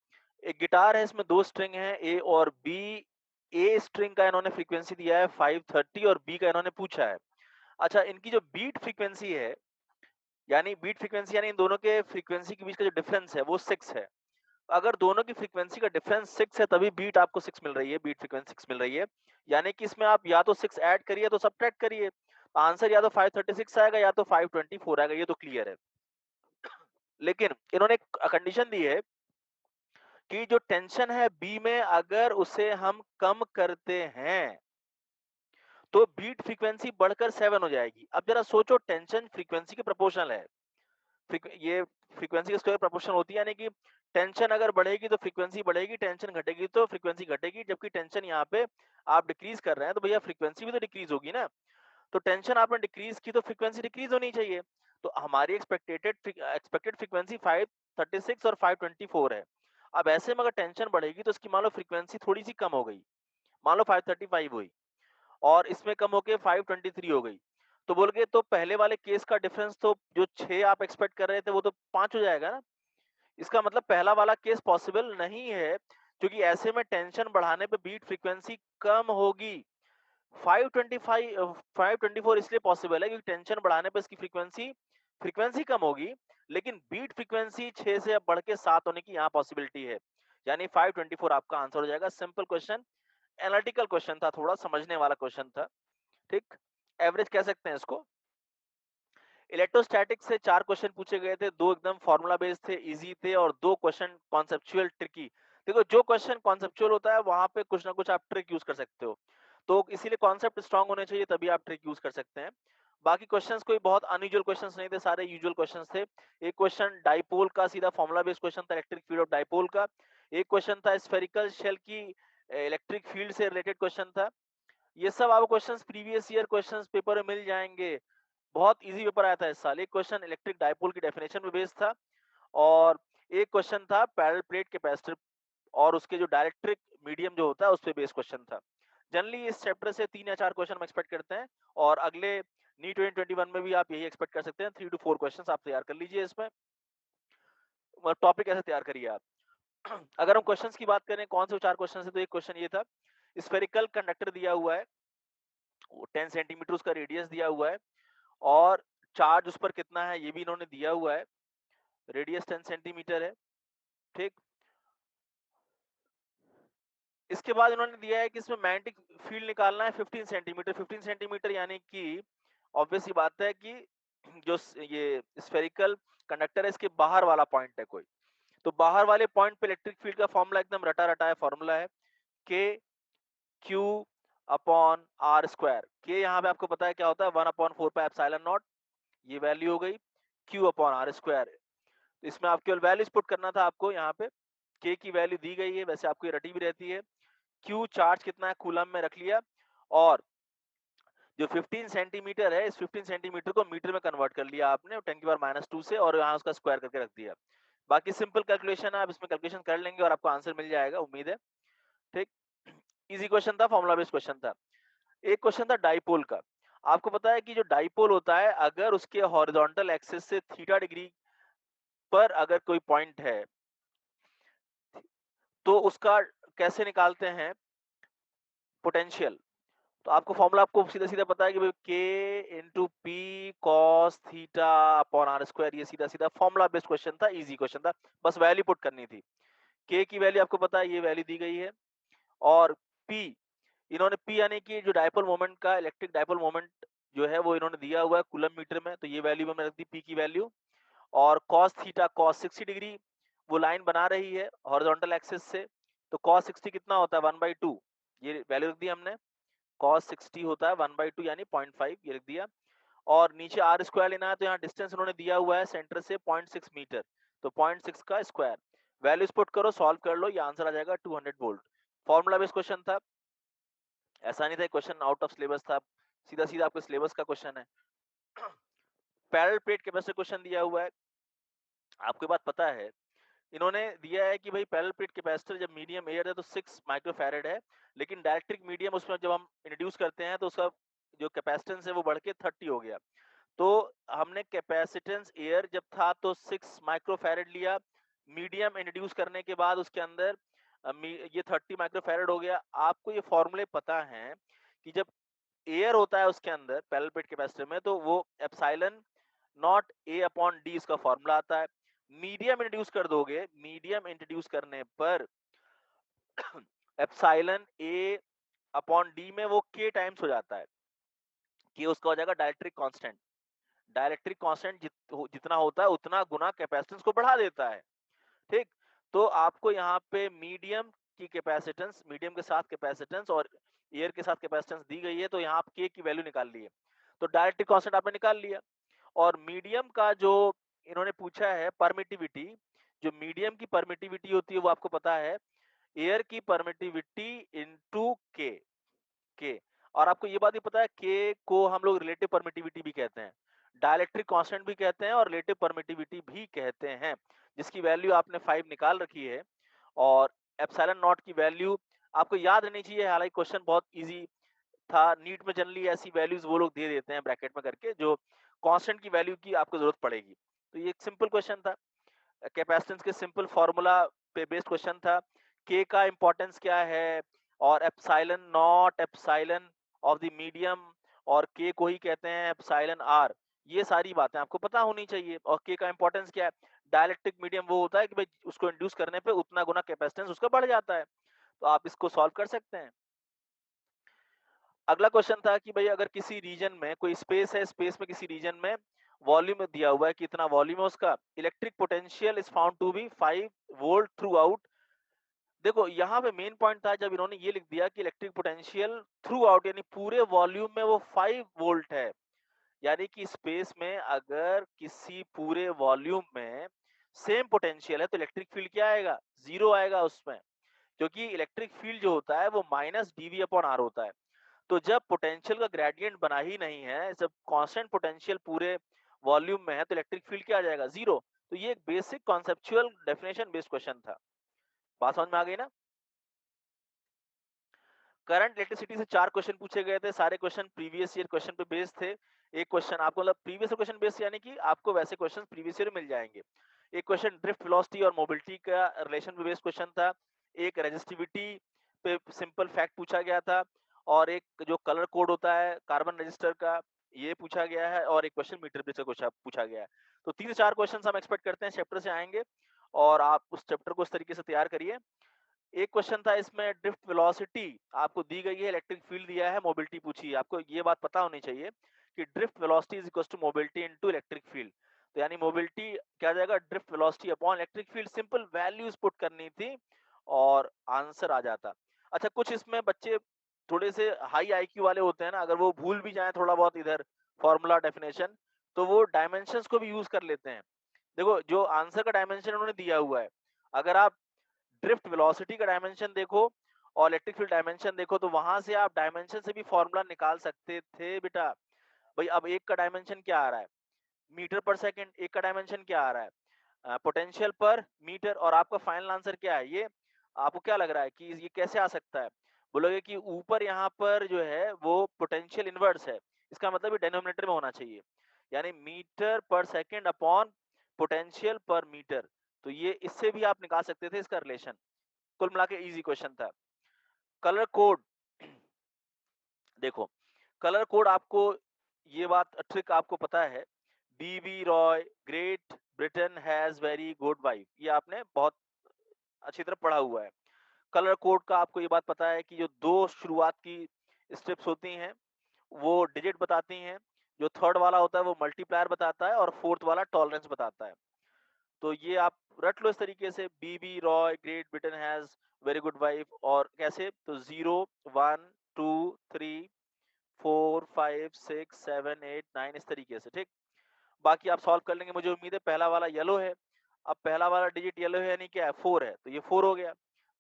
एक गिटार है, इसमें दो स्ट्रिंग है ए और बी। ए स्ट्रिंग का इन्होंने फ्रीक्वेंसी दिया है 530 और बी का इन्होंने पूछा है। अच्छा, इनकी जो बीट फ्रीक्वेंसी है, यानी बीट फ्रीक्वेंसी यानी इन दोनों के फ्रीक्वेंसी के बीच का जो डिफरेंस है वो 6 है। अगर दोनों की फ्रीक्वेंसी का डिफरेंस 6 है तभी बीट आपको 6 मिल रही है, बीट फ्रीक्वेंसी 6 मिल रही है। यानी कि इसमें आप या तो 6 ऐड करिए तो सब्ट्रैक्ट करिए, आंसर या तो 536 आएगा या तो 524 आएगा, ये तो क्लियर है। लेकिन इन्होंने एक कंडीशन दी है कि जो टेंशन है बी में अगर उसे हम कम करते हैं तो बीट फ्रीक्वेंसी बढ़कर 7 हो जाएगी। अब जरा सोचो, टेंशन फ्रीक्वेंसी के प्रोपोर्शनल है, ये फ्रीक्वेंसी के स्क्वायर प्रोपोर्शनल होती है, यानी कि टेंशन अगर बढ़ेगी तो फ्रीक्वेंसी बढ़ेगी, टेंशन घटेगी तो फ्रीक्वेंसी घटेगी। जबकि टेंशन यहाँ पे आप डिक्रीज कर रहे हैं तो भैया फ्रीक्वेंसी भी तो डिक्रीज होगी ना। तो टेंशन आपने डिक्रीज की तो फ्रीक्वेंसी डिक्रीज होनी चाहिए। तो हमारी एक्सपेक्टेड फ्रीक्वेंसी 536 और 524 है। अब ऐसे में अगर टेंशन बढ़ेगी तो इसकी मान लो फ्रीक्वेंसी थोड़ी सी कम हो गई, मान लो 535 हुई, और इसमें कम होके 523 हो गई, तो बोल के तो पहले वाले केस का डिफरेंस तो जो 6 आप एक्सपेक्ट कर रहे थे वो तो 5 हो जाएगा ना। इसका मतलब पहला वाला केस पॉसिबल नहीं है, क्योंकि ऐसे में टेंशन बढ़ाने पे बीट फ्रीक्वेंसी कम होगी। 524 इसलिए पॉसिबल है क्योंकि टेंशन बढ़ाने पे इसकी फ्रीक्वेंसी कम होगी, लेकिन बीट फ्रीक्वेंसी 6 से अब बढ़ के 7 होने की यहाँ पॉसिबिलिटी है। यानी 524 आपका आंसर हो जाएगा। सिंपल क्वेश्चन, एनालिटिकल क्वेश्चन था, थोड़ा समझने वाला क्वेश्चन था, ठीक, एवरेज कह सकते हैं इसको। इलेक्ट्रोस्टैटिक से 4 क्वेश्चन पूछे गए थे, 2 एकदम फार्मूला बेस्ड थे, इजी थे, और 2 क्वेश्चन कॉन्सेप्चुअल ट्रिकी। देखो, जो क्वेश्चन कॉन्सेप्चुअल होता है वहां पे कुछ ना कुछ आप ट्रिक यूज कर सकते हो, तो इसीलिए कॉन्सेप्ट स्ट्रांग होने चाहिए तभी आप ट्रिक यूज कर सकते हैं। बाकी क्वेश्चंस कोई बहुत अनयूजुअल क्वेश्चंस नहीं थे, सारे यूजुअल क्वेश्चंस थे। एक क्वेश्चन डाइपोल का सीधा फार्मूला बेस्ड क्वेश्चन था, इलेक्ट्रिक फील्ड ऑफ डाइपोल का। एक क्वेश्चन था स्फेरिकल शेल की इलेक्ट्रिक फील्ड से रिलेटेड क्वेश्चन था। ये सब आपको questions previous year questions paper में मिल जाएंगे, बहुत इजी पेपर आया था इस साल। एक क्वेश्चन इलेक्ट्रिक डाइपोल की डेफिनेशन पे बेस्ड था, और एक क्वेश्चन था पैरेलल प्लेट कैपेसिटर और उसके जो डायइलेक्ट्रिक मीडियम जो होता है उस पे बेस्ड क्वेश्चन था। जनरली इस चैप्टर से 3 या 4 क्वेश्चन हम एक्सपेक्ट करते हैं, और अगले नीट 2021 में भी आप यही एक्सपेक्ट कर सकते हैं। 3 to 4 क्वेश्चंस आप तैयार कर लीजिए, इसमें टॉपिक ऐसे तैयार करिए आप। अगर हम क्वेश्चंस की बात करें कौन से 4 क्वेश्चन है, तो एक क्वेश्चन ये था, स्फेरिकल कंडक्टर दिया हुआ है, 10 सेंटीमीटर उसका रेडियस दिया हुआ है, और चार्ज उस पर कितना है ये भी इन्होंने दिया हुआ है, रेडियस 10 सेंटीमीटर है, ठीक। इसके बाद इन्होंने दिया है कि इसमें मैग्नेटिक फील्ड निकालना है 15 सेंटीमीटर। 15 सेंटीमीटर यानी कि ऑब्वियस सी बात है कि जो ये स्फेरिकल कंडक्टर है इसके बाहर वाला पॉइंट है कोई, तो बाहर वाले पॉइंट पे इलेक्ट्रिक फील्ड का फॉर्मूला एकदम रटा रटा है फॉर्मूला है, के क्यू अपॉन आर स्क्वायर। के यहाँ पे आपको पता है क्या होता है, 1/4 पाई एप्सिलॉन नॉट, ये वैल्यू हो गई, क्यू अपॉन आर स्क्वायर। इसमें आप केवल वैल्यूज पुट करना था आपको, यहाँ पे के की वैल्यू दी गई है, वैसे आपको ये रटी भी रहती है। क्यू चार्ज कितना है कूलम में रख लिया, और जो 15 सेंटीमीटर है इस 15 सेंटीमीटर को मीटर में कन्वर्ट कर लिया आपने 10⁻⁻² से, और यहाँ उसका स्क्वायर करके रख दिया। बाकी सिंपल कैलकुलेशन है, आप इसमें कैलकुलेशन कर लेंगे और आपको आंसर मिल जाएगा, उम्मीद है, ठीक। इजी क्वेश्चन था, फॉर्मूला बेस्ड क्वेश्चन था। एक क्वेश्चन था डाइपोल का। आपको पता है कि जो डाइपोल होता है अगर उसके हॉरिजॉन्टल एक्सिस से थीटा डिग्री पर अगर कोई पॉइंट है तो उसका कैसे निकालते हैं पोटेंशियल। तो आपको फॉर्मूला आपको सीधा सीधा पता है कि भाई के into p cos theta upon r square, ये सीधा सीधा फॉर्मूला बेस्ड क्वेश्चन था, इजी क्वेश्चन था, बस वैल्यू पुट करनी थी। के की वैल्यू आपको पता है, ये वैल्यू दी गई है, और पी इन्होंने पी यानी कि जो डाइपोल मोमेंट का इलेक्ट्रिक डाइपोल मोमेंट जो है वो इन्होंने दिया हुआ है कूलम मीटर में, तो ये वैल्यू मैंने रख दी पी की वैल्यू। और कॉस थीटा कॉस 60 डिग्री वो लाइन बना रही है हॉरिजॉन्टल एक्सिस से, तो cos 60 कितना होता है 1/2, ये वैल्यू रख दी हमने। cos 60 होता है 1/2 यानी 0.5, ये लिख दिया। और नीचे आर स्क्वायर लेना है तो यहाँ डिस्टेंस उन्होंने दिया हुआ है सेंटर से 0.6 मीटर, तो 0.6 का स्क्वायर। वैल्यूज पुट करो, सॉल्व कर लो, ये आंसर आ जाएगा 200 वोल्ट। फॉर्मूला बेस्ड क्वेश्चन था, ऐसा नहीं था क्वेश्चन आउट ऑफ सिलेबस था, सीधा सीधा आपके सिलेबस का क्वेश्चन है। पैरेलल प्लेट कैपेसिटर क्वेश्चन दिया हुआ है, आपको बात पता है, इन्होंने दिया है कि भाई पैरेलल प्लेट कैपेसिटर जब मीडियम एयर है तो 6 माइक्रोफैरेड है, लेकिन डाइलेक्ट्रिक मीडियम उसमें जब हम इंट्रोड्यूस करते हैं तो उसका जो कैपेसिटेंस है वो बढ़ के 30 हो गया। तो हमने कैपेसिटेंस एयर जब था तो 6 माइक्रोफैरेड लिया, मीडियम इंट्रोड्यूस करने के बाद उसके अंदर ये 30 माइक्रोफैरेड हो गया। आपको ये फॉर्मूले पता हैं कि जब एयर होता है उसके अंदर पैरेलल प्लेट कैपेसिटर में तो वो epsilon not a upon D इसका फॉर्मूला आता है। मीडियम इंट्रोड्यूस कर दोगे, मीडियम इंट्रोड्यूस करने पर एप्सिलॉन ए अपॉन डी में वो के टाइम्स हो जाता है, कि उसका हो जाएगा डाइलेक्ट्रिक कांस्टेंट। डाइलेक्ट्रिक कांस्टेंट जितना होता है उतना गुना कैपेसिटेंस को बढ़ा देता है, ठीक। तो आपको यहाँ पे मीडियम की कैपेसिटेंस, मीडियम के साथ कैपेसिटेंस और एयर के साथ कैपेसिटेंस दी गई है, तो यहाँ आप के की वैल्यू निकाल लिए, तो डाइलेक्ट्रिक कांस्टेंट आपने निकाल लिया। और मीडियम का जो इन्होंने पूछा है परमिटिविटी, जो मीडियम की परमिटिविटी होती है वो आपको पता है एयर की परमिटिविटी इनटू के, के। और आपको ये बात भी पता है के को हम लोग रिलेटिव परमिटिविटी भी कहते हैं, डाइलेक्ट्रिक कांस्टेंट भी कहते हैं और रिलेटिव परमिटिविटी भी कहते हैं, जिसकी वैल्यू आपने 5 निकाल रखी है। और एप्सिलॉन नॉट की वैल्यू आपको याद रहनी चाहिए, हालांकि क्वेश्चन बहुत इजी था, नीट में जनरली ऐसी वैल्यूज वो लोग दे देते हैं ब्रैकेट में करके जो कांस्टेंट की वैल्यू की आपको जरूरत पड़ेगी। तो ये एक सिंपल क्वेश्चन था, कैपेसिटेंस के सिंपल फार्मूला पे बेस्ड क्वेश्चन था। के का इंपॉर्टेंस क्या है, और epsilon not epsilon of the medium, और के को ही कहते हैं एप्सिलॉन आर, ये सारी बातें आपको पता होनी चाहिए। और के का इंपॉर्टेंस क्या है, डाइलेक्ट्रिक मीडियम वो होता है कि भाई उसको इंड्यूस करने पे उतना गुना कैपेसिटेंस उसका बढ़ जाता है। तो आप इसको सॉल्व कर सकते हैं। अगला क्वेश्चन था कि भाई अगर किसी रीजन में कोई स्पेस है, स्पेस में किसी रीजन में वॉल्यूम दिया हुआ है, कितना वॉल्यूम है उसका, electric potential is found to be 5 volt throughout. देखो यहाँ पे मेन पॉइंट था जब इन्होंने ये लिख दिया कि इलेक्ट्रिक पोटेंशियल थ्रू आउट यानी पूरे वॉल्यूम में वो 5 वोल्ट है, यानी कि स्पेस में अगर किसी पूरे वॉल्यूम में सेम पोटेंशियल है तो इलेक्ट्रिक फील्ड क्या आएगा, जीरो आएगा उसमें, क्योंकि इलेक्ट्रिक फील्ड जो होता है वो माइनस डीवी अपॉन आर होता है। तो जब पोटेंशियल का ग्रेडियंट बना ही नहीं है, जब कांस्टेंट पोटेंशियल पूरे वॉल्यूम में है तो इलेक्ट्रिक फील्ड क्या आ जाएगा, जीरो। तो ये एक basic conceptual definition based question था, बात समझ में आ गई ना। करंट इलेक्ट्रिसिटी से 4 क्वेश्चन पूछे गए थे, सारे क्वेश्चन प्रीवियस ईयर क्वेश्चन पे बेस्ड थे। एक क्वेश्चन आपको मतलब प्रीवियस क्वेश्चन बेस्ड यानी कि आपको वैसे क्वेश्चन प्रीवियस ईयर मिल जाएंगे। एक क्वेश्चन ड्रिफ्ट वेलोसिटी और मोबिलिटी का रिलेशन पे बेस्ड क्वेश्चन था, एक रेजिस्टिविटी पे सिंपल फैक्ट पूछा गया था, और एक जो कलर कोड होता है कार्बन रजिस्टर का ये पूछा गया है, और एक क्वेश्चन मीटर ब्रिज का क्वेश्चन पूछा गया है। तो 3 से 4 क्वेश्चन हम एक्सपेक्ट करते हैं चैप्टर से आएंगे, और आप उस चैप्टर को इस तरीके से तैयार करिए। एक क्वेश्चन था इसमें ड्रिफ्ट वेलोसिटी आपको दी गई है, इलेक्ट्रिक फील्ड दिया है, मोबिलिटी पूछी है। आपको ये बात पता होनी चाहिए कि drift velocity is equal to mobility into electric field. तो यानी मोबिलिटी क्या आ जाएगा, drift velocity upon electric field, simple values put करनी थी और आंसर आ जाता। अच्छा, कुछ इसमें बच्चे थोड़े से हाई आईक्यू वाले होते हैं ना, अगर वो भूल भी जाए थोड़ा बहुत इधर फॉर्मूला डेफिनेशन, तो वो डायमेंशंस को भी यूज कर लेते हैं। देखो जो आंसर का डायमेंशन उन्होंने दिया हुआ है, अगर आप ड्रिफ्ट वेलोसिटी का डायमेंशन देखो और इलेक्ट्रिक फील्ड डायमेंशन देखो तो वहां से आप डायमेंशन से भी फॉर्मूला निकाल सकते थे बेटा। भाई अब एक का डायमेंशन क्या आ रहा है, मीटर पर सेकंड, एक का डायमेंशन क्या आ रहा है, पोटेंशियल पर मीटर, और आपका फाइनल आंसर क्या है, ये आपको क्या लग रहा है कि ये कैसे आ सकता है। बोलोगे कि ऊपर यहाँ पर जो है वो पोटेंशियल इनवर्स है, इसका मतलब ये डिनोमिनेटर में होना चाहिए, यानी मीटर पर सेकंड अपॉन पोटेंशियल पर मीटर। तो ये इससे भी आप निकाल सकते थे इसका रिलेशन। कुल मिला के इजी क्वेश्चन था। कलर कोड देखो, कलर कोड आपको ये बात ट्रिक आपको पता है, B B Roy great Britain has very good wife, ये आपने बहुत अच्छी तरह पढ़ा हुआ है। कलर कोड का आपको ये बात पता है कि जो दो शुरुआत की स्टेप्स होती हैं वो डिजिट बताती हैं, जो थर्ड वाला होता है वो मल्टीप्लायर बताता है, और फोर्थ वाला टॉलरेंस बताता है। तो ये आप रट लो इस तरीके से, B B Roy great Britain has very good wife. और कैसे? तो 0 1 2 3 4 5 6 7 8 9 इस तरीके से, ठीक। बाकी आप सॉल्व कर लेंगे, मुझे उम्मीद है। पहला वाला येलो है, अब पहला वाला डिजिट येलो है यानी क्या है? 4 है, तो ये 4 हो गया।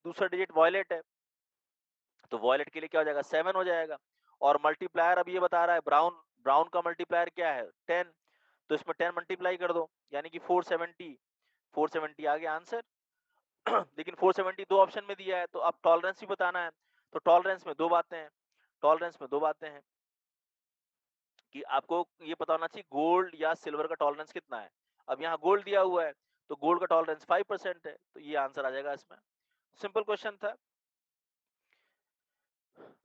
दूसरा डिजिट वॉयलेट है, तो वॉयलेट के लिए क्या हो जाएगा? 7 हो जाएगा। और मल्टीप्लायर अब ये बता रहा है ब्राउन, ब्राउन का मल्टीप्लायर क्या है? 10, तो इसमें 10 मल्टीप्लाई कर दो, यानी कि 470, 470 आ गया आंसर। लेकिन 470 दो ऑप्शन में दिया है, तो अब टॉलरेंस भी बताना है। तो टॉलरेंस में दो बातें हैं, टॉलरेंस में दो बातें हैं कि आपको ये पता होना चाहिए गोल्ड या सिल्वर का टॉलरेंस कितना है। अब यहाँ गोल्ड दिया हुआ है, तो गोल्ड का टॉलरेंस 5% है, तो ये आंसर आ जाएगा इसमें। सिंपल क्वेश्चन था।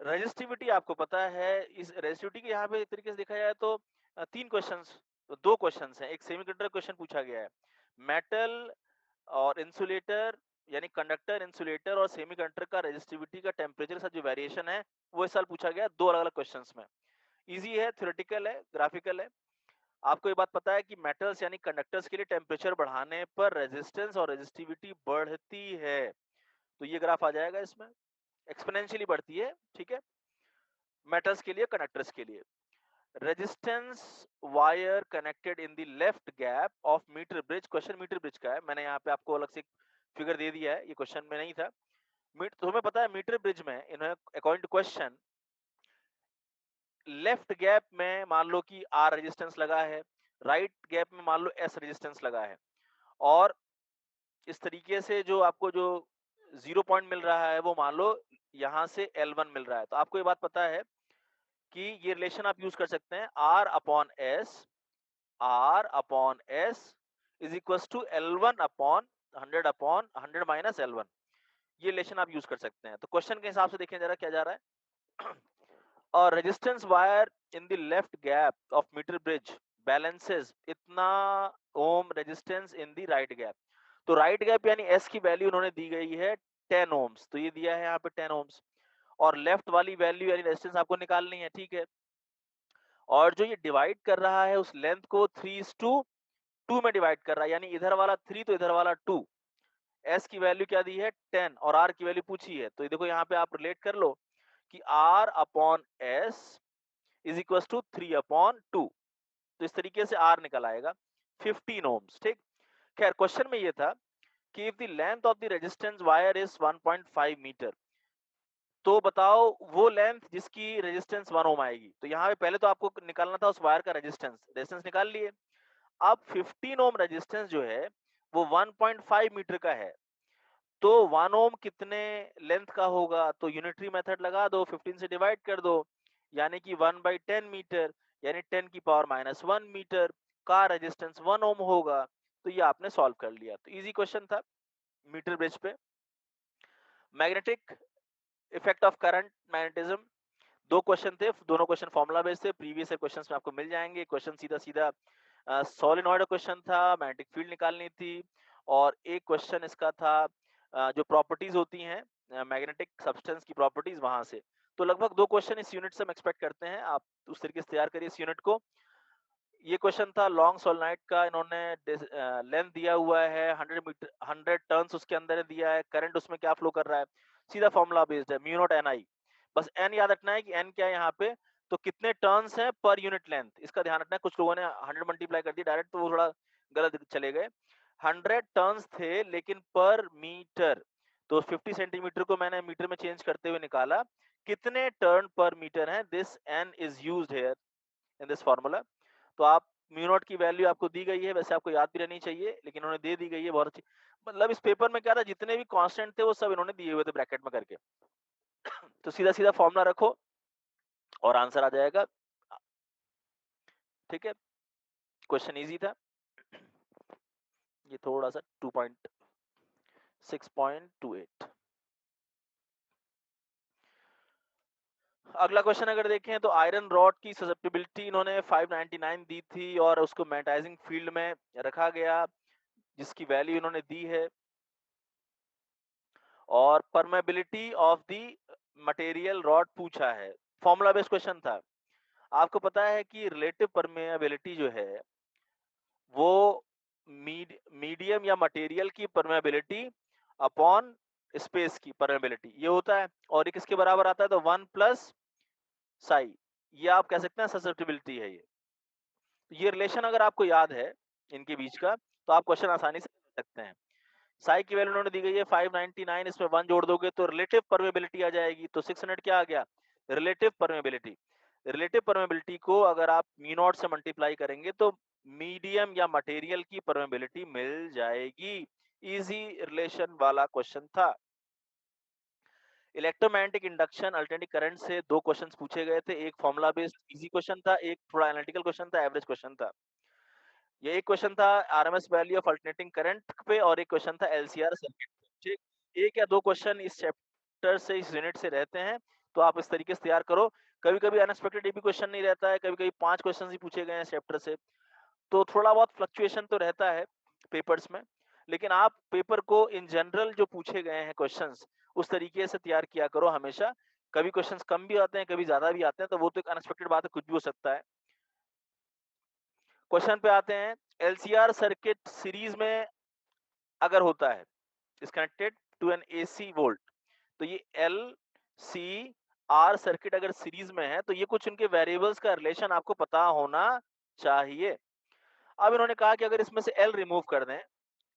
रेजिस्टिविटी आपको पता है, इस रेजिस्टिविटी के यहाँ पे एक तरीके से देखा जाए तो तीन क्वेश्चंस, तो दो क्वेश्चंस हैं। एक सेमीकंडक्टर क्वेश्चन पूछा गया है, मेटल और इंसुलेटर यानी कंडक्टर, इंसुलेटर और सेमीकंडक्टर का रेजिस्टिविटी का टेम्परेचर के साथ जो वेरिएशन है वो इस साल पूछा गया दो अलग अलग क्वेश्चंस में। इजी है, थ्योरेटिकल है, ग्राफिकल है। आपको ये बात पता है कि मेटल्स यानी कंडक्टर्स के लिए टेम्परेचर बढ़ाने पर रेजिस्टेंस और रेजिस्टिविटी बढ़ती है, तो ये ग्राफ आ जाएगा इसमें, एक्सपोनेंशियली बढ़ती है, ठीक है, मेटल्स के लिए, कंडक्टर्स के लिए। Resistance wire connected in the left gap of metre bridge, question metre bridge का है, मैंने यहाँ पे आपको अलग से फिगर दे दिया है, ये क्वेश्चन में नहीं था। तो हमें पता है मीटर ब्रिज में इन्होंने according to question left gap में मान लो कि आर रेजिस्टेंस लगा है, राइट गैप में मान लो एस रेजिस्टेंस लगा है, और इस तरीके से जो आपको जो 0 पॉइंट मिल रहा है वो मान लो यहाँ से L1 मिल रहा है। तो आपको ये बात पता है कि ये रिलेशन आप यूज कर सकते हैं, R upon S is equal to L1 upon 100 minus L1, ये रिलेशन आप यूज कर सकते हैं। तो क्वेश्चन के हिसाब से देखें जरा क्या जा रहा है। और resistance wire in the left gap of metre bridge balances इतना ohm resistance in the right gap. तो राइट गैप यानी एस की वैल्यू उन्होंने दी गई है 10 ओम्स, तो ये दिया है यहाँ पे 10 ओम्स, और लेफ्ट वाली वैल्यू यानी रेजिस्टेंस आपको निकालनी है, ठीक है। और जो ये डिवाइड कर रहा है उस लेंथ को 3:2 में डिवाइड कर रहा है, यानी इधर वाला 3 तो इधर वाला 2। एस की वैल्यू क्या दी है? 10, और आर की वैल्यू पूछी है, तो ये देखो यहाँ पे आप रिलेट कर लो कि r upon s is equal to 3/2, तो इस तरीके से आर निकल आएगा 15 ओम्स, ठीक। खैर क्वेश्चन में ये था कि if the length of the resistance wire is 1.5 metre, तो बताओ वो लेंथ जिसकी रेजिस्टेंस 1 ओम आएगी। तो यहाँ पे पहले तो आपको निकालना था उस वायर का रेजिस्टेंस, रेजिस्टेंस निकाल लिए। अब 15 ओम रेजिस्टेंस जो है वो 1.5 मीटर का है, तो 1 ओम कितने लेंथ का होगा? तो यूनिटरी मेथड लगा दो, 15 से डिवाइड कर दो, यानी कि 1/10 मीटर, यानी 10 की पावर -1 मीटर का रेजिस्टेंस 1 ओम होगा। तो ये आपने सॉल्व कर लिया, तो इजी क्वेश्चन था मीटर ब्रिज पे। Magnetic effect of current magnetism, दो क्वेश्चन थे, दोनों क्वेश्चन फॉर्मूला बेस्ड थे, प्रीवियस क्वेश्चंस में आपको मिल जाएंगे। क्वेश्चन सीधा सीधा सोलेनॉइड क्वेश्चन था, मैग्नेटिक फील्ड निकालनी थी, और एक क्वेश्चन इसका था जो प्रॉपर्टीज होती हैं मैग्नेटिक सब्सटेंस की प्रॉपर्टीज, वहां से। तो लगभग दो क्वेश्चन इस यूनिट से हम एक्सपेक्ट करते हैं, आप उस तरीके से तैयार करिए इस यूनिट को। ये क्वेश्चन था लॉन्ग सोलेनॉइड का, इन्होंने लेंथ दिया हुआ है 100 मीटर, 100 टर्न्स उसके अंदर दिया है, करंट उसमें क्या फ्लो कर रहा है, सीधा फॉर्मूला बेस्ड है, म्यू नॉट एन आई। बस एन याद रखना है कि एन क्या है यहाँ पे, तो कितने टर्न्स हैं पर यूनिट लेंथ, इसका ध्यान रखना है। कुछ लोगों ने 100 मल्टीप्लाई कर दिया डायरेक्ट, तो वो थोड़ा गलत चले गए। 100 टर्न्स थे लेकिन पर मीटर, तो 50 सेंटीमीटर को मैंने मीटर में चेंज करते हुए निकाला कितने टर्न पर मीटर है। This n is used here in this formula. तो आप म्यू नॉट की वैल्यू आपको दी गई है, वैसे आपको याद भी रहनी चाहिए, लेकिन उन्होंने दे दी गई है, बहुत अच्छी। मतलब इस पेपर में क्या था, जितने भी कांस्टेंट थे वो सब इन्होंने दिए हुए थे ब्रैकेट में करके। तो सीधा सीधा फॉर्मूला रखो और आंसर आ जाएगा, ठीक है। क्वेश्चन इजी था, ये थोड़ा सा 2.6.28। अगला क्वेश्चन अगर देखें तो आयरन रॉड की ससेप्टिबिलिटी इन्होंने 599 दी थी और उसको मैग्नेटाइजिंग फील्ड में रखा गया जिसकी वैल्यू इन्होंने दी है, और permeability of the material rod पूछा है। फॉर्मूला बेस्ड क्वेश्चन था। आपको पता है कि रिलेटिव परमेबिलिटी जो है वो मीडियम या मटेरियल की परमेबिलिटी अपॉन स्पेस की परमेबिलिटी ये होता है, और ये किसके बराबर आता है, तो 1 प्लस साई, ये आप कह सकते हैं ससेप्टिबिलिटी है ये। ये रिलेशन अगर आपको याद है इनके बीच का, तो आप क्वेश्चन आसानी से कर सकते हैं। साई की वैल्यू उन्होंने दी गई है 599, इसमें 1 जोड़ दोगे तो रिलेटिव परमेबिलिटी आ जाएगी, तो 600 क्या आ गया, रिलेटिव परमेबिलिटी। रिलेटिव परमेबिलिटी को अगर आप म्यू नॉट से मल्टीप्लाई करेंगे तो मीडियम या मटेरियल की परमेबिलिटी मिल जाएगी। इजी रिलेशन वाला क्वेश्चन था। इलेक्ट्रोमैग्नेटिक इंडक्शन अल्टरनेटिंग करंट से 2 क्वेश्चंस पूछे गए थे, एक फॉर्मूला बेस्ड इजी क्वेश्चन था, एक थोड़ा एनालिटिकल क्वेश्चन था, एवरेज क्वेश्चन था। ये एक क्वेश्चन था RMS value of alternating current पे, और एक क्वेश्चन था एलसीआर सर्किट पे। ठीक, एक या 2 क्वेश्चन इस चैप्टर से, इस यूनिट से रहते हैं, तो आप इस तरीके से तैयार करो। कभी-कभी अनएक्सपेक्टेड भी क्वेश्चन नहीं रहता है, कभी-कभी 5 क्वेश्चन ही पूछे गए हैं इस चैप्टर से, तो थोड़ा बहुत फ्लक्चुएशन तो रहता है पेपर्स में, लेकिन आप पेपर को इन जनरल जो पूछे गए हैं क्वेश्चंस, उस तरीके से तैयार किया करो हमेशा। कभी क्वेश्चंस कम भी आते हैं, कभी ज़्यादा भी आते हैं, तो वो तो एक अनएक्सपेक्टेड बात है, कुछ भी हो सकता है। क्वेश्चन पे आते हैं, एलसीआर सर्किट सीरीज में अगर होता है, is connected to an AC volt, तो ये एल सी आर सर्किट अगर सीरीज में है, तो ये कुछ उनके वेरिएबल्स का रिलेशन आपको पता होना चाहिए। अब इन्होंने कहा कि अगर इसमें से एल रिमूव कर दें,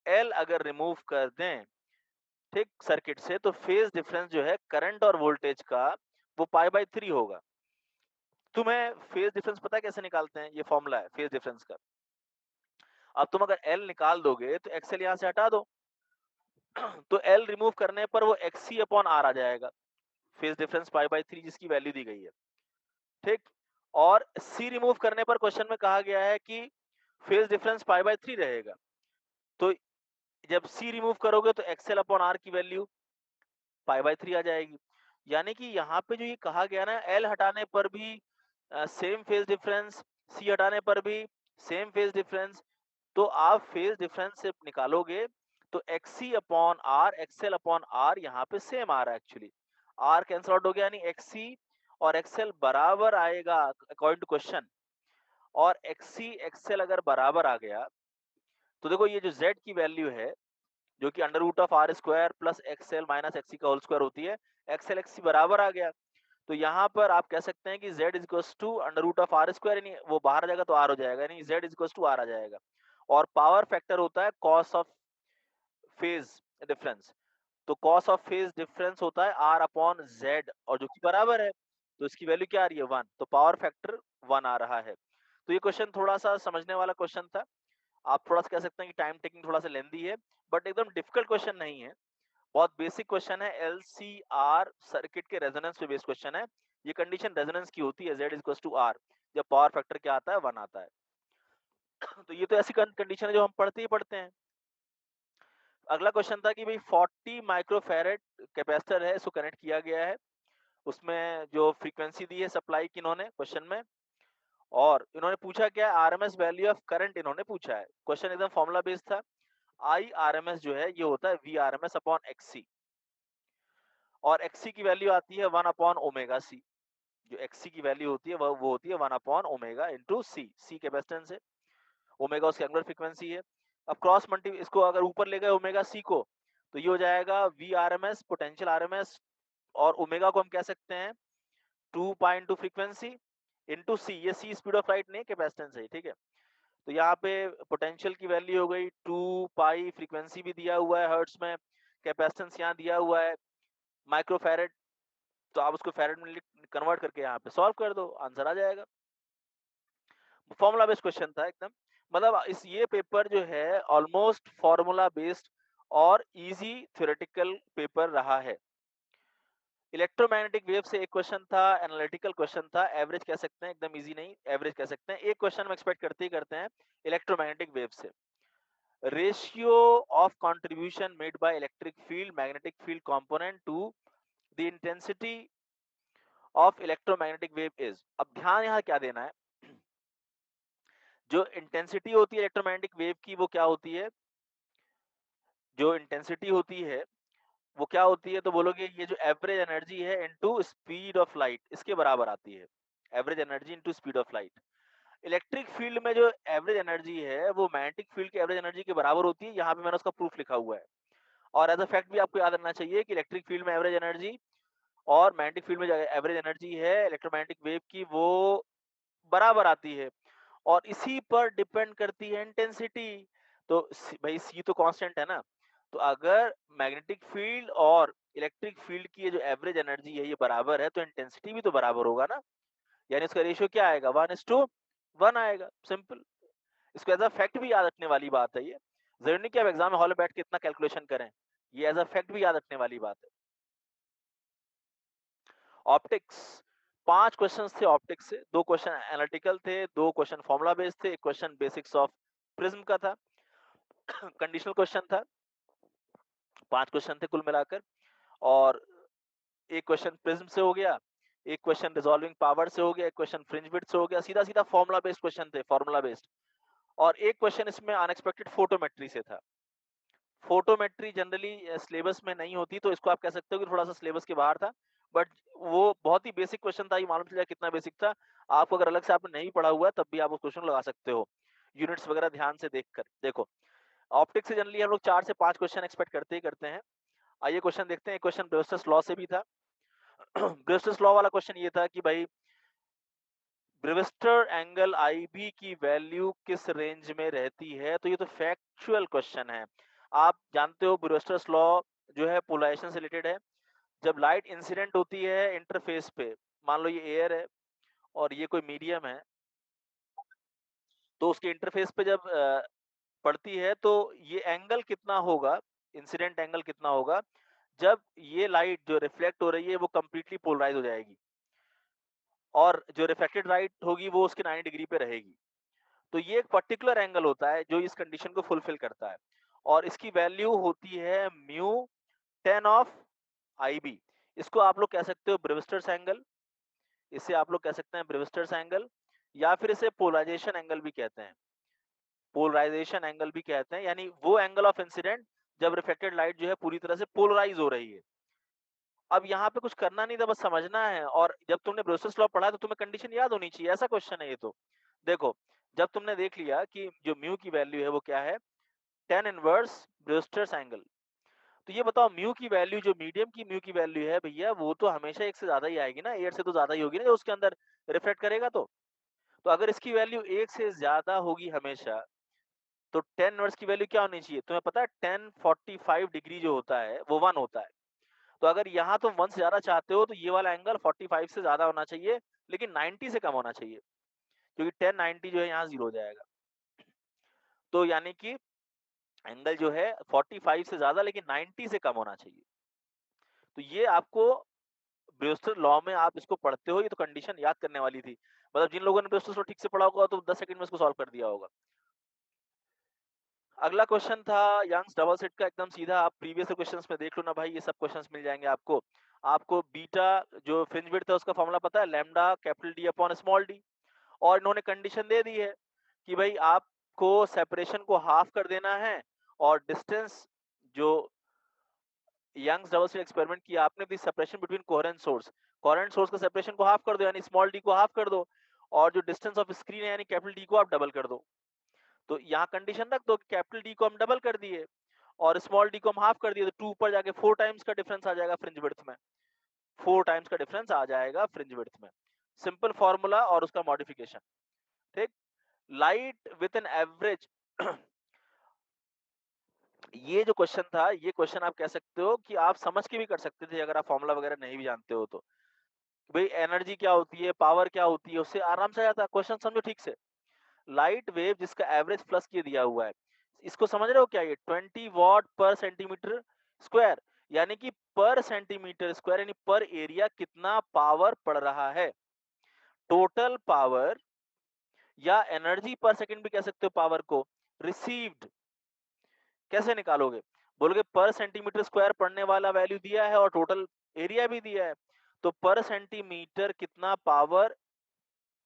एल अगर रिमूव कर दें, ठीक, सर्किट से, तो फेज डिफरेंस जो है करंट और वोल्टेज का, वो पाई बाई 3 होगा। तुम्हें फेज डिफरेंस पता है कैसे निकालते हैं? ये फॉर्मूला है फेज डिफरेंस का। अब तुम अगर एल निकाल दोगे तो एक्सएल यहां से हटा दो, तो एल रिमूव करने पर वो एक्सी अपॉन आर आ जाएगा, फेज डिफरेंस पाई बाई 3 जिसकी वैल्यू दी गई है। ठीक, और सी रिमूव करने पर क्वेश्चन में कहा गया है कि फेज डिफरेंस पाई बाई 3 रहेगा, तो जब सी रिमूव करोगे तो एक्सएल अपॉन आर की वैल्यू पाई बाई 3 आ जाएगी। यानी कि यहाँ पे जो ये कहा गया ना, एल हटाने पर भी सेम फेज डिफरेंस, सी हटाने पर भी सेम फेज डिफरेंस, तो आप फेज डिफरेंस से निकालोगे तो XC upon r, XL upon r यहाँ पे सेम आ रहा है एक्चुअली। आर कैंसल आउट हो गया, यानी एक्सी और एक्सएल बराबर आएगा अकॉर्डिंग टू क्वेश्चन। और एक्सी एक्सएल अगर बराबर आ गया, तो देखो ये जो जेड की वैल्यू है, जो कि under root of r square plus XL minus XC का होल स्क्वायर होती है, एक्सएल एक्सी बराबर आ गया, तो यहाँ पर आप कह सकते हैं कि z is equals to under root of r square, यानी वो बाहर आ जाएगा तो r हो जाएगा, यानी z is equals to r आ जाएगा। और पावर फैक्टर होता है कॉस ऑफ फेज डिफरेंस, तो कॉस ऑफ फेज डिफरेंस होता है r अपॉन z, और जो कि बराबर है, तो इसकी वैल्यू क्या आ रही है 1, तो पावर फैक्टर 1 आ रहा है। तो ये क्वेश्चन थोड़ा सा समझने वाला क्वेश्चन था। आप थोड़ा सा कह सकते हैं कि टाइम टेकिंग थोड़ा सा लेंदी है, बट एकदम डिफिकल्ट क्वेश्चन नहीं है, बहुत बेसिक क्वेश्चन है। एलसीआर सर्किट के रेजोनेंस पे बेस्ड क्वेश्चन है। ये कंडीशन रेजोनेंस की होती है, z इक्वल्स टू r, जब पावर फैक्टर क्या आता है 1 आता है। तो ये तो ऐसी कंडीशन है जो हम पढ़ते ही पढ़ते हैं। अगला क्वेश्चन था कि भाई 40 माइक्रोफैरेड कैपेसिटर है, इसको कनेक्ट किया गया है, उसमें जो फ्रीक्वेंसी दी है सप्लाई की इन्होंने क्वेश्चन में, और इन्होंने पूछा क्या, आरएमएस वैल्यू ऑफ करंट इन्होंने पूछा है। क्वेश्चन एकदम फॉर्मूला बेस्ड था। आई आरएमएस जो है ये होता है वी आरएमएस अपॉन एक्सी, और एक्सी की वैल्यू आती है 1 अपॉन ओमेगा सी। जो एक्सी की वैल्यू होती है वो होती है 1 अपॉन ओमेगा इंटू सी, सी कैपेसिटेंस है, ओमेगा उसकी एंगुलर फ्रीक्वेंसी है। अब क्रॉस मल्टी इसको अगर ऊपर ले गए ओमेगा सी को, तो ये हो जाएगा V R M S potential R M S, और ओमेगा को हम कह सकते हैं 2 pi into frequency into c, ये सी स्पीड ऑफ लाइट नहीं कैपेसिटेंस है, ठीक है। तो यहाँ पे पोटेंशियल की वैल्यू हो गई 2 पाई, फ्रीक्वेंसी भी दिया हुआ है हर्ट्ज में, कैपेसिटेंस यहाँ दिया हुआ है माइक्रोफैरेड, तो आप उसको फैरेड में कन्वर्ट करके यहाँ पे सॉल्व कर दो, आंसर आ जाएगा। फॉर्मूला बेस्ड क्वेश्चन था एकदम, मतलब इस ये पेपर जो है ऑलमोस्ट फॉर्मूला बेस्ड और इजी थ्योरेटिकल पेपर रहा है। इलेक्ट्रोमैग्नेटिक वेव से एक क्वेश्चन था, एनालिटिकल क्वेश्चन था, एवरेज कह सकते हैं, एकदम इजी नहीं, एवरेज कह सकते हैं। एक क्वेश्चन हम एक्सपेक्ट करते ही करते हैं इलेक्ट्रोमैग्नेटिक वेव से, ratio of contribution made by electric field magnetic field component to the intensity of electromagnetic wave is. अब ध्यान यहाँ क्या देना है, जो इंटेंसिटी होती है इलेक्ट्रोमैग्नेटिक वेव की, वो क्या होती है, जो इंटेंसिटी होती है वो क्या होती है, तो बोलोगे ये जो एवरेज एनर्जी है इनटू स्पीड ऑफ लाइट, इसके बराबर आती है, average energy into speed of light. Electric field में जो एवरेज एनर्जी है वो मैग्नेटिक फील्ड की एवरेज एनर्जी के बराबर होती है, यहाँ पे मैंने उसका प्रूफ लिखा हुआ है। और एज अ फैक्ट भी आपको याद रखना चाहिए कि इलेक्ट्रिक फील्ड में एवरेज एनर्जी और मैग्नेटिक फील्ड में जो एवरेज एनर्जी है इलेक्ट्रोमैग्नेटिक वेव की, वो बराबर आती है और इसी पर डिपेंड करती है इंटेंसिटी। तो भाई सी तो कांस्टेंट है ना, तो अगर मैग्नेटिक फील्ड और इलेक्ट्रिक फील्ड की ये जो एवरेज एनर्जी है ये बराबर है, तो इंटेंसिटी भी तो बराबर होगा ना, यानी इसका रेशियो क्या आएगा, 1:1 आएगा। सिंपल। इसको एज अ फैक्ट भी याद रखने वाली बात है ये। जरूरी नहीं कि आप एग्जाम में हॉल में बैठ के इतना कैलकुलेशन करें, ये एज अ फैक्ट भी याद रखने वाली बात है। ऑप्टिक्स, 5 क्वेश्चंस थे ऑप्टिक्स से, 2 क्वेश्चन एनालिटिकल थे, 2 क्वेश्चन फॉर्मूला बेस्ड थे, 1 क्वेश्चन बेसिक्स ऑफ प्रिज्म का था, कंडीशनल क्वेश्चन था। 5 क्वेश्चन थे कुल मिलाकर, और एक क्वेश्चन प्रिज्म से हो गया, एक क्वेश्चन रिजॉल्विंग पावर से हो गया, एक क्वेश्चन फ्रिंज विड्थ से हो गया, सीधा सीधा फॉर्मूला बेस्ड क्वेश्चन थे, फॉर्मूला बेस्ड। और एक क्वेश्चन इसमें अनएक्सपेक्टेड फोटोमेट्री से था। फोटोमेट्री जनरली सिलेबस में नहीं होती, तो इसको आप कह सकते हो कि थोड़ा सा सिलेबस के बाहर था, बट वो बहुत ही बेसिक क्वेश्चन था, ये मालूम चल जाए कितना बेसिक था। आपको अगर अलग से आपने नहीं पढ़ा हुआ है तब भी आप उस क्वेश्चन लगा सकते हो, यूनिट्स वगैरह ध्यान से देखकर। देखो, ऑप्टिक्स से जनरली हम लोग 4 से 5 क्वेश्चन एक्सपेक्ट करते ही करते हैं। आइए क्वेश्चन देखते हैं। क्वेश्चन ब्रेवस्टर्स लॉ से भी था। ब्रेवस्टर्स लॉ वाला क्वेश्चन ये था कि भाई ब्रेवस्टर एंगल आईबी की वैल्यू किस रेंज में रहती है, तो ये तो फैक्चुअल क्वेश्चन है। आप जानते हो ब्रेवस्टर्स लॉ जो है पोलराइजेशन से रिलेटेड है। जब लाइट इंसिडेंट होती है इंटरफेस पे, मान लो ये एयर है और ये कोई मीडियम है, तो उसके इंटरफेस पे जब पड़ती है तो ये एंगल कितना होगा, इंसिडेंट एंगल कितना होगा जब ये लाइट जो रिफ्लेक्ट हो रही है वो कंप्लीटली पोलराइज हो जाएगी और जो रिफ्लेक्टेड लाइट होगी वो उसके 90 डिग्री पे रहेगी। तो ये एक पर्टिकुलर एंगल होता है जो इस कंडीशन को फुलफिल करता है, और इसकी वैल्यू होती है mu ten of I B. इसको आप लोग कह सकते हो ब्रेविस्टर्स एंगल, इसे आप लोग कह सकते हैं ब्रेविस्टर्स एंगल, या फिर इसे पोलराइजेशन एंगल भी कहते हैं। पोलराइजेशन एंगल भी कहते हैं, यानी वो एंगल ऑफ इंसिडेंट जब रिफ्लेक्टेड लाइट जो है पूरी तरह से पोलराइज हो रही है। अब यहाँ पे कुछ करना नहीं था, बस समझना है, और जब तुमने ब्रेविस्टर्स लॉ पढ़ा है तो तुम्हें कंडीशन याद होनी चाहिए, ऐसा क्वेश्चन है ये तो। देखो, जब तुमने देख लिया कि जो म्यू की वैल्यू है वो क्या है, tan इनवर्स ब्रेविस्टर्स एंगल, तो ये बताओ म्यू की वैल्यू, जो मीडियम की म्यू की वैल्यू है भैया, वो तो हमेशा 1 से ज्यादा ही आएगी ना, एयर से तो ज्यादा ही होगी ना, जो उसके अंदर रिफ्लेक्ट करेगा। तो अगर इसकी वैल्यू 1 से ज्यादा होगी हमेशा, तो tan इनवर्स की वैल्यू क्या होनी चाहिए, तुम्हें पता है tan 45 डिग्री जो होता है वो 1 होता है। तो अगर यहाँ तुम 1 से ज्यादा चाहते हो तो ये वाला एंगल 45 से ज्यादा होना चाहिए, लेकिन 90 से कम होना चाहिए, क्योंकि tan 90 जो है यहाँ 0 हो जाएगा। तो यानी कि एंगल जो है 45 से ज्यादा लेकिन 90 से कम होना चाहिए। तो ये आपको ब्रेविस्टर लॉ में आप इसको पढ़ते हो, ये तो कंडीशन याद करने वाली थी। मतलब जिन लोगों ने ब्रेविस्टर लॉ ठीक से पढ़ा होगा तो 10 सेकंड में इसको सॉल्व कर दिया होगा। अगला क्वेश्चन था यंग्स डबल स्लिट का, एकदम सीधा। आप प्रीवियस क्वेश्चंस में देख लो ना भाई, ये सब क्वेश्चंस मिल जाएंगे आपको। आपको बीटा जो फ्रिंज विड्थ है उसका फॉर्मूला पता है, lambda capital D upon small D, और इन्होंने कंडीशन दे दी है कि भाई आपको सेपरेशन को हाफ कर देना है, और डिस्टेंस जो यंग्स डबल स्लिट एक्सपेरिमेंट किया आपने, दी सेपरेशन बिटवीन कोहेरेंट सोर्स का सेपरेशन को हाफ कर दो, यानी स्मॉल डी को हाफ कर दो, और जो डिस्टेंस ऑफ स्क्रीन है यानी कैपिटल डी को आप डबल कर दो। तो यहाँ कंडीशन रख दो, कैपिटल डी को हम डबल कर दिए और स्मॉल डी को हम हाफ कर दिए, तो 2 ऊपर जाके 4 टाइम्स का डिफरेंस आ जाएगा फ्रिंज विड्थ में, 4 टाइम्स का डिफरेंस आ जाएगा फ्रिंज विड्थ में। सिंपल फॉर्मूला और उसका मॉडिफिकेशन। ठीक। लाइट विद एन एवरेज ये जो क्वेश्चन था, ये क्वेश्चन आप कह सकते हो कि आप समझ के भी कर सकते थे अगर आप फॉर्मूला वगैरह नहीं भी जानते हो तो। भाई एनर्जी क्या होती है, पावर क्या होती है, उससे आराम से आ जाता है क्वेश्चन, समझो ठीक से। लाइट वेव जिसका एवरेज प्लस किया दिया हुआ है, इसको समझ रहे हो क्या, ये 20 वॉट पर सेंटीमीटर स्क्वायर, यानी कि पर सेंटीमीटर स्क्वायर यानी पर एरिया कितना पावर पड़ रहा है। टोटल पावर या एनर्जी पर सेकंड भी कह सकते हो पावर को, रिसीव्ड कैसे निकालोगे, बोलोगे पर सेंटीमीटर स्क्वायर पड़ने वाला वैल्यू दिया है और टोटल एरिया भी दिया है, तो पर सेंटीमीटर कितना पावर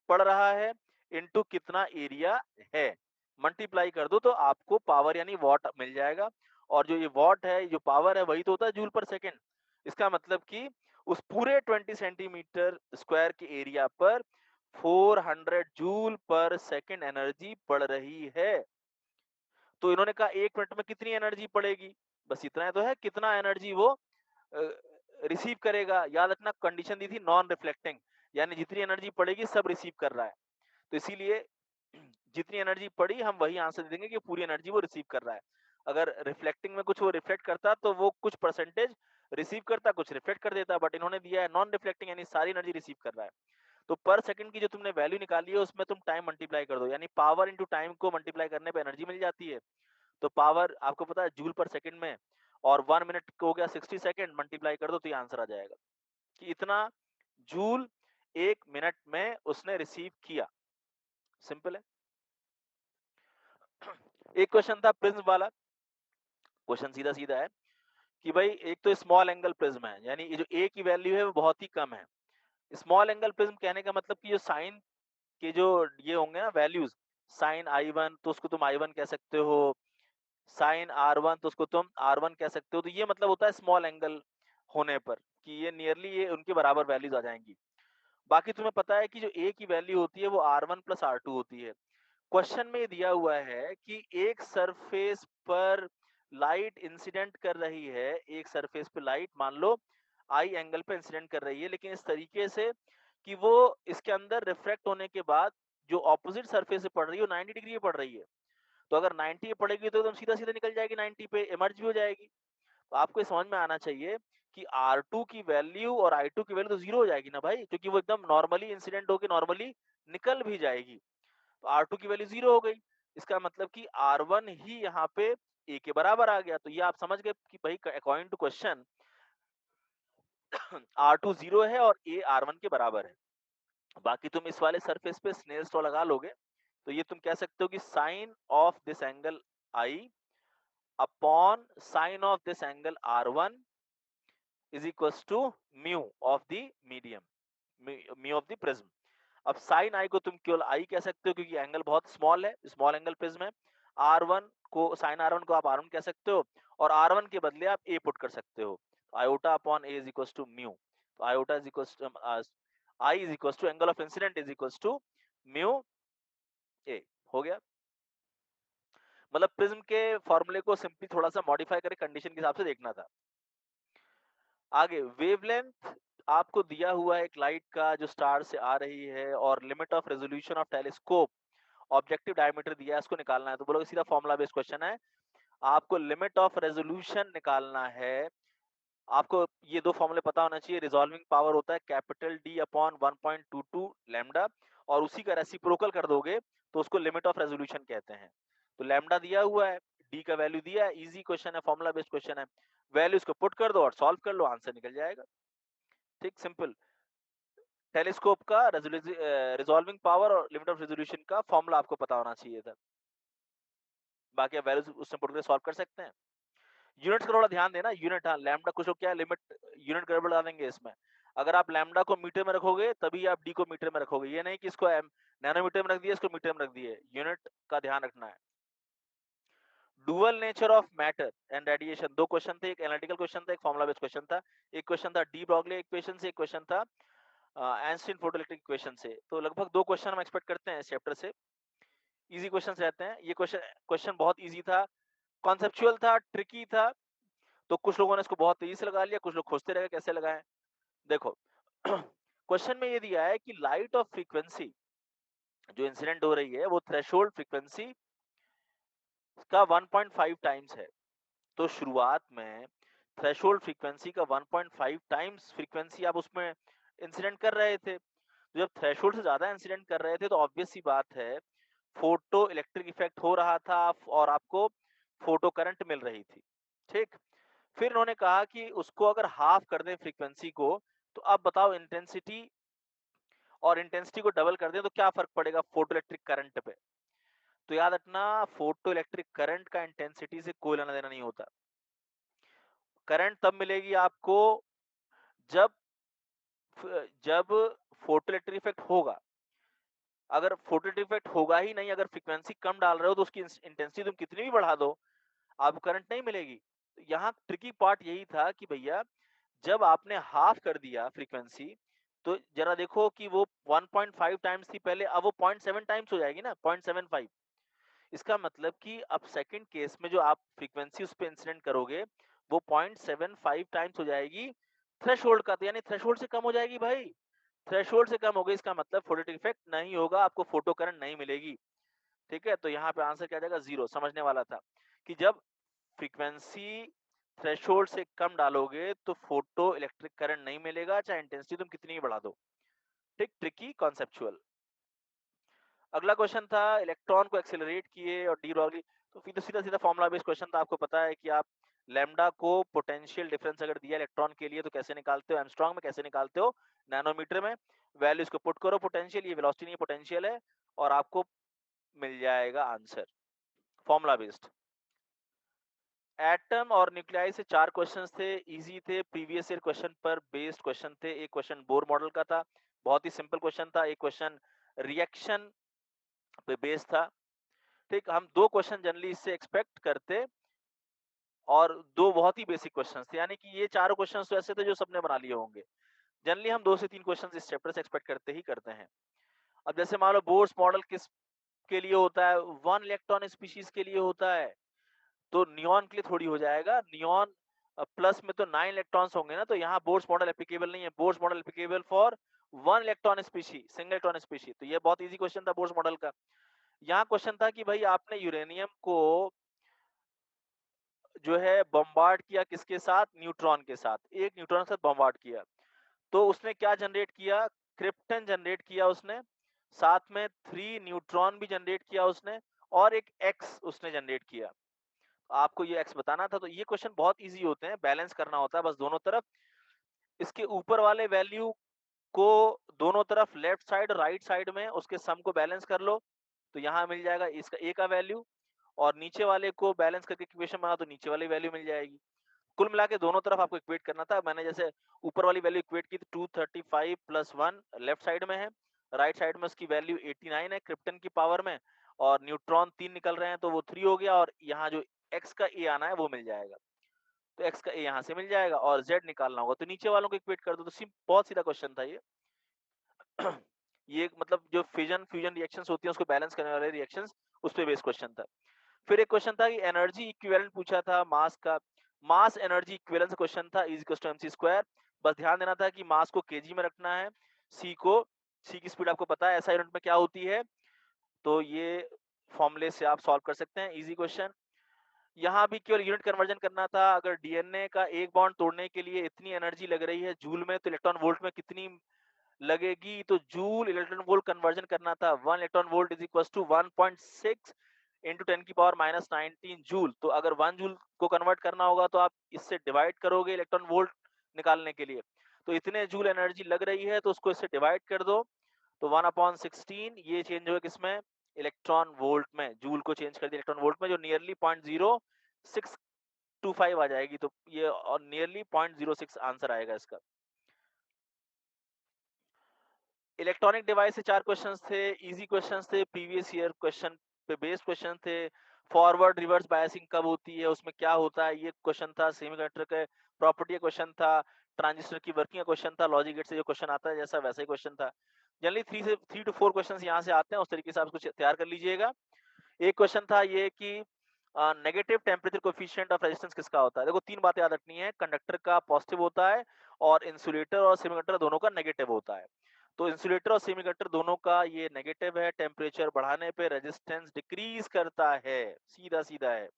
पड़ रहा है इनटू कितना एरिया है, मल्टीप्लाई कर दो तो आपको पावर यानी वॉट मिल जाएगा। और जो ये वॉट है, जो पावर है, वही तो होता है जूल पर सेकंड। इसका मतलब कि उस पूरे 20 सेंटीमीटर स्क्वायर के एरिया पर 400 जूल पर सेकंड एनर्जी पड़ रही है। तो इन्होंने कहा 1 मिनट में कितनी एनर्जी पड़ेगी, बस इतना ही तो है, कितना एनर्जी वो रिसीव करेगा। याद रखना कंडीशन दी थी नॉन रिफ्लेक्टिंग, यानी जितनी एनर्जी पड़ेगी सब रिसीव कर रहा है। तो इसीलिए जितनी एनर्जी पड़ी हम वही आंसर दे देंगे कि पूरी एनर्जी वो रिसीव कर रहा है। अगर रिफ्लेक्टिंग में कुछ वो रिफ्लेक्ट करता तो वो कुछ परसेंटेज रिसीव करता, कुछ रिफ्लेक्ट कर देता, बट इन्होंने दिया है नॉन रिफ्लेक्टिंग, यानी सारी एनर्जी रिसीव कर रहा है। तो पर सेकंड की जो तुमने वैल्यू निकाली है उसमें तुम टाइम मल्टीप्लाई कर दो, यानी पावर इंटू टाइम को मल्टीप्लाई करने पे एनर्जी मिल जाती है। तो पावर आपको पता है जूल पर सेकंड में, और 1 मिनट को हो गया 60 सेकंड, मल्टीप्लाई कर दो तो ये आंसर आ जाएगा कि इतना जूल 1 मिनट में उसने रिसीव किया। सिंपल है। एक क्वेश्चन था प्रिज्म वाला। क्वेश्चन सीधा सीधा है कि भाई एक तो स्मॉल एंगल प्रिज्म है, यानी ये जो ए की वैल्यू है वो बहुत ही कम है। स्मॉल एंगल प्रिज्म कहने का मतलब कि जो साइन के जो ये होंगे ना वैल्यूज, साइन i1 तो उसको तुम i1 कह सकते हो, साइन r1 तो उसको तुम r1 कह सकते हो। तो ये मतलब होता है स्मॉल एंगल होने पर कि ये नियरली ये उनके बराबर वैल्यूज आ जाएंगी। बाकी तुम्हें पता है कि जो a की वैल्यू होती है वो r1 प्लस r2 होती है। क्वेश्चन में ये दिया हुआ है कि एक सरफेस पर लाइट इंसिडेंट कर रही है, एक सरफेस पे लाइट मान लो आई एंगल पे इंसिडेंट कर रही है, लेकिन इस तरीके से कि वो इसके अंदर रिफ्रैक्ट होने के बाद जो ऑपोजिट सरफेस से पड़ रही है वो 90 डिग्री पे पड़ रही है। तो अगर 90 पे पड़ेगी तो एकदम सीधा सीधा निकल जाएगी, 90 पे इमर्ज भी हो जाएगी। तो आपको ये समझ में आना चाहिए कि R2 की वैल्यू और I2 की वैल्यू तो जीरो हो जाएगी ना भाई, क्योंकि वो एकदम नॉर्मली इंसिडेंट होकर नॉर्मली निकल भी जाएगी। तो R2 की वैल्यू जीरो हो गई, इसका मतलब कि R1 ही यहाँ पे A के बराबर आ गया। तो ये आप समझ गए कि भाई according to question R2 zero है और A R1 के बराबर है। बाकी तुम इस वाले सरफेस पे स्नेल्स लॉ लगा लोगे तो ये तुम कह सकते हो कि sine of this angle I upon sine of this angle R1 is equals to mu of the medium, mu of the prism. अब साइन आई को तुम केवल आई कह सकते हो क्योंकि एंगल बहुत स्मॉल है, स्मॉल एंगल प्रिज्म है। R1 को, साइन R1 को आप R1 कह सकते हो, और R1 के बदले आप A पुट कर सकते हो। Iota upon A is equals to mu. तो iota is equals to i is equals to angle of incident is equals to mu A। हो गया। मतलब प्रिज्म के फॉर्मूले को सिंपली थोड़ा सा मॉडिफाई करके कंडीशन के हिसाब से देखना था। आगे वेवलेंथ आपको दिया हुआ है एक लाइट का जो स्टार से आ रही है, और limit of resolution of telescope, objective diameter दिया है, इसको निकालना है। तो बोलोगे सीधा फॉर्मूला बेस्ड क्वेश्चन है, आपको लिमिट ऑफ रेजोल्यूशन निकालना है। आपको ये दो फॉर्मूले पता होना चाहिए। रिजॉल्विंग पावर होता है कैपिटल D अपॉन 1.22 लैम्डा, और उसी का रेसिप्रोकल कर दोगे तो उसको लिमिट ऑफ रेजोल्यूशन कहते हैं। तो लैम्डा दिया हुआ है, D का वैल्यू दिया है, इजी क्वेश्चन है, फॉर्मूला बेस्ड क्वेश्चन है। वैल्यूज को पुट कर दो और सॉल्व कर लो, आंसर निकल जाएगा। ठीक, सिंपल। टेलीस्कोप का रिजॉल्विंग पावर और लिमिट ऑफ रेजोल्यूशन का फॉर्मूला आपको पता होना चाहिए था। बाकी आप वैल्यूज उसमें पुट करके सॉल्व कर सकते हैं। यूनिट्स का थोड़ा ध्यान देना, यूनिट, हाँ लैम्डा कुछ लोग क्या लिमिट यूनिट गड़बड़ डाल देंगे इसमें। अगर आप लैम्डा को मीटर में रखोगे तभी आप डी को मीटर में रखोगे, ये नहीं कि इसको नैनोमीटर में रख दिया, इसको मीटर में रख दिए। यूनिट का ध्यान रखना है। Dual nature of matter and radiation, दो क्वेश्चन थे, एक एनालिटिकल क्वेश्चन था, एक फॉर्मुला बेस्ड क्वेश्चन था। एक क्वेश्चन था डी ब्रॉगली इक्वेशन से, एक क्वेश्चन था आइंस्टीन फोटोइलेक्ट्रिक इक्वेशन से। तो लगभग दो क्वेश्चन हम एक्सपेक्ट करते हैं इस चैप्टर से। इजी क्वेश्चंस रहते हैं। ये क्वेश्चन बहुत इजी था, कॉन्सेप्चुअल था, ट्रिकी था। तो कुछ लोगों ने इसको बहुत तेजी से लगा लिया, कुछ लोग खोजते रहे कैसे लगाएं। देखो क्वेश्चन में ये दिया है कि लाइट ऑफ फ्रीक्वेंसी जो इंसिडेंट हो रही है वो थ्रेशोल्ड फ्रीक्वेंसी का 1.5 टाइम्स है। तो शुरुआत में थ्रेशोल्ड फ्रीक्वेंसी का 1.5 टाइम्स फ्रीक्वेंसी आप उसमें इंसिडेंट कर रहे थे। तो जब थ्रेशोल्ड से ज्यादा इंसिडेंट कर रहे थे तो ऑब्वियस सी बात है फोटो इलेक्ट्रिक इफेक्ट हो रहा था और आपको फोटो करंट मिल रही थी। ठीक, फिर उन्होंने कहा कि उसको अगर हाफ कर दें फ्रीक्वेंसी को, तो अब बताओ इंटेंसिटी और इंटेंसिटी को डबल कर दें तो क्या फर्क पड़ेगा फोटो इलेक्ट्रिक करंट पे। तो याद रखना फोटो इलेक्ट्रिक करंट का इंटेंसिटी से कोई लेना देना नहीं होता। करंट तब मिलेगी आपको जब जब फोटो इलेक्ट्रिक इफेक्ट होगा। अगर फोटो इलेक्ट्रिक इफेक्ट होगा ही नहीं, अगर फ्रीक्वेंसी कम डाल रहे हो तो उसकी इंटेंसिटी तुम कितनी भी बढ़ा दो आपको करंट नहीं मिलेगी। तो यहाँ ट्रिकी पार्ट यही था कि भैया जब आपने हाफ कर दिया फ्रीक्वेंसी तो जरा देखो कि वो 1.5 टाइम्स थी पहले, अब वो 0.7 टाइम्स हो जाएगी ना, 0.75। इसका मतलब कि अब सेकंड केस में जो आप फ्रीक्वेंसी उस पे इंसिडेंट करोगे वो 0.75 टाइम्स हो जाएगी थ्रेशोल्ड का, तो यानी थ्रेशोल्ड से कम हो जाएगी भाई। थ्रेशोल्ड से कम हो गई, इसका मतलब फोटोटिक इफेक्ट नहीं होगा, आपको फोटो करंट नहीं मिलेगी। ठीक है, तो यहाँ पे आंसर क्या आ जाएगा, 0। समझने वाला था कि जब फ्रीक्वेंसी थ्रेशोल्ड से कम डालोगे तो फोटो इलेक्ट्रिक करंट नहीं मिलेगा, चाहे इंटेंसिटी तुम कितनी भी बढ़ा दो। ठीक, ट्रिकी कॉन्सेप्चुअल। अगला क्वेश्चन था इलेक्ट्रॉन को एक्सेलरेट किए और डी ब्रॉगली, तो फिर तो सीधा सीधा फॉर्मुला बेस्ड क्वेश्चन था। आपको पता है कि आप लैम्डा को पोटेंशियल डिफरेंस अगर दिया इलेक्ट्रॉन के लिए तो कैसे निकालते हो, एंगस्ट्रॉम में कैसे निकालते हो, नैनोमीटर में। वैल्यूज को पुट करो, पोटेंशियल, ये वेलोसिटी नहीं पोटेंशियल है, और आपको मिल जाएगा आंसर, फॉर्मुला बेस्ड। एटम और न्यूक्लियाई से 4 क्वेश्चंस थे, इजी थे, प्रीवियस ईयर क्वेश्चन पर बेस्ड क्वेश्चन थे। एक क्वेश्चन बोर मॉडल का था, बहुत ही सिंपल क्वेश्चन था। एक क्वेश्चन रिएक्शन पे बेस्ड था। ठीक, हम 2 क्वेश्चन जनरली इससे एक्सपेक्ट करते और 2 बहुत ही बेसिक क्वेश्चंस थे, यानी कि ये चारों क्वेश्चंस तो ऐसे थे जो सबने बना लिए होंगे। जनरली हम 2 से 3 क्वेश्चंस इस चैप्टर से एक्सपेक्ट करते ही करते हैं। अब जैसे मान लो बोर्स मॉडल किस के लिए होता है, 1 इलेक्ट्रॉन स्पीशीज के लिए होता है, तो नियॉन के लिए थोड़ी हो जाएगा। नियॉन प्लस में तो 9 इलेक्ट्रॉन्स होंगे ना, तो यहाँ बोर्स मॉडल एप्लीकेबल नहीं है। Bohr's model applicable for 1 electron species, single electron species. तो ये बहुत इजी क्वेश्चन था बोर्स मॉडल का। यहाँ क्वेश्चन था कि भाई आपने यूरेनियम को जो है बम्बार्ड किया किसके साथ, न्यूट्रॉन के साथ, एक न्यूट्रॉन के साथ बम्बार्ड किया, तो उसने क्या जनरेट किया, क्रिप्टन जनरेट किया उसने, साथ में 3 न्यूट्रॉन भी जनरेट किया उसने, और एक एक्स उसने जनरेट किया। आपको ये एक्स बताना था। तो ये क्वेश्चन बहुत इजी होते हैं, बैलेंस करना होता है बस दोनों तरफ। इसके ऊपर वाले वैल्यू को दोनों तरफ लेफ्ट साइड राइट साइड में उसके सम को बैलेंस कर लो, तो यहाँ मिल जाएगा इसका ए का वैल्यू, और नीचे वाले को बैलेंस करके इक्वेशन बना तो नीचे वाली वैल्यू मिल जाएगी। कुल मिला के दोनों तरफ आपको इक्वेट करना था। मैंने जैसे ऊपर वाली वैल्यू इक्वेट की, 235 प्लस 1 लेफ्ट साइड में है, राइट साइड में उसकी वैल्यू 89 है क्रिप्टन की पावर में, और न्यूट्रॉन 3 निकल रहे हैं तो वो 3 हो गया, और यहाँ जो एक्स का ए आना है वो मिल जाएगा, तो एक्स का ए यहाँ से मिल जाएगा, और जेड निकालना होगा तो नीचे वालों को इक्वेट कर दो। तो बहुत सीधा क्वेश्चन था ये। ये मतलब जो फिजन फ्यूजन रिएक्शंस होती हैं उसको बैलेंस करने वाले रिएक्शंस, उस पे बेस्ड क्वेश्चन था। फिर एक क्वेश्चन था कि एनर्जी इक्विवेलेंट पूछा था मास का, मास एनर्जी इक्विवेलेंस क्वेश्चन था, is equals to mc square. बस ध्यान देना था कि मास को केजी में रखना है, सी को, सी की स्पीड आपको पता है एसआई यूनिट में क्या होती है, तो ये फॉर्मूले से आप सॉल्व कर सकते हैं, इजी क्वेश्चन। यहाँ भी केवल यूनिट कन्वर्जन करना था। अगर डीएनए का एक बॉन्ड तोड़ने के लिए इतनी एनर्जी लग रही है जूल में, तो इलेक्ट्रॉन वोल्ट में कितनी लगेगी, तो जूल इलेक्ट्रॉन वोल्ट कन्वर्जन करना था। 1 electron volt is equal to 1.6 into 10 की पावर माइनस 19 जूल। तो अगर 1 जूल को कन्वर्ट करना होगा तो आप इससे डिवाइड करोगे इलेक्ट्रॉन वोल्ट निकालने के लिए, तो इतने जूल एनर्जी लग रही है तो उसको इससे डिवाइड कर दो, तो 1/16 ये चेंज होगा किसमें, इलेक्ट्रॉन वोल्ट में। जूल को चेंज कर दिया इलेक्ट्रॉन वोल्ट में, जो नियरली 0.0625 आ जाएगी, तो ये और नियरली 0.06 आंसर आएगा इसका। इलेक्ट्रॉनिक डिवाइस से 4 क्वेश्चंस थे, इजी क्वेश्चंस थे, प्रीवियस ईयर क्वेश्चन पे बेस्ड क्वेश्चन थे। फॉरवर्ड रिवर्स बायसिंग कब होती है, उसमें क्या होता है, ये क्वेश्चन था। सेमीकंडक्टर के प्रॉपर्टी का क्वेश्चन था। ट्रांजिस्टर की वर्किंग का क्वेश्चन था। लॉजिक गेट से जो क्वेश्चन आता है जैसा वैसा ही क्वेश्चन था। जनरली 3 to 4 क्वेश्चंस यहाँ से आते हैं, उस तरीके से आप कुछ तैयार कर लीजिएगा। एक क्वेश्चन था ये कि negative temperature coefficient of resistance किसका होता है। देखो 3 बातें याद रखनी है, कंडक्टर का पॉजिटिव होता है, और इंसुलेटर और सेमीकंडक्टर दोनों का नेगेटिव होता है। तो इंसुलेटर और सेमीकंडक्टर दोनों का ये नेगेटिव है, टेम्परेचर बढ़ाने पे रेजिस्टेंस डिक्रीज करता है, सीधा सीधा है।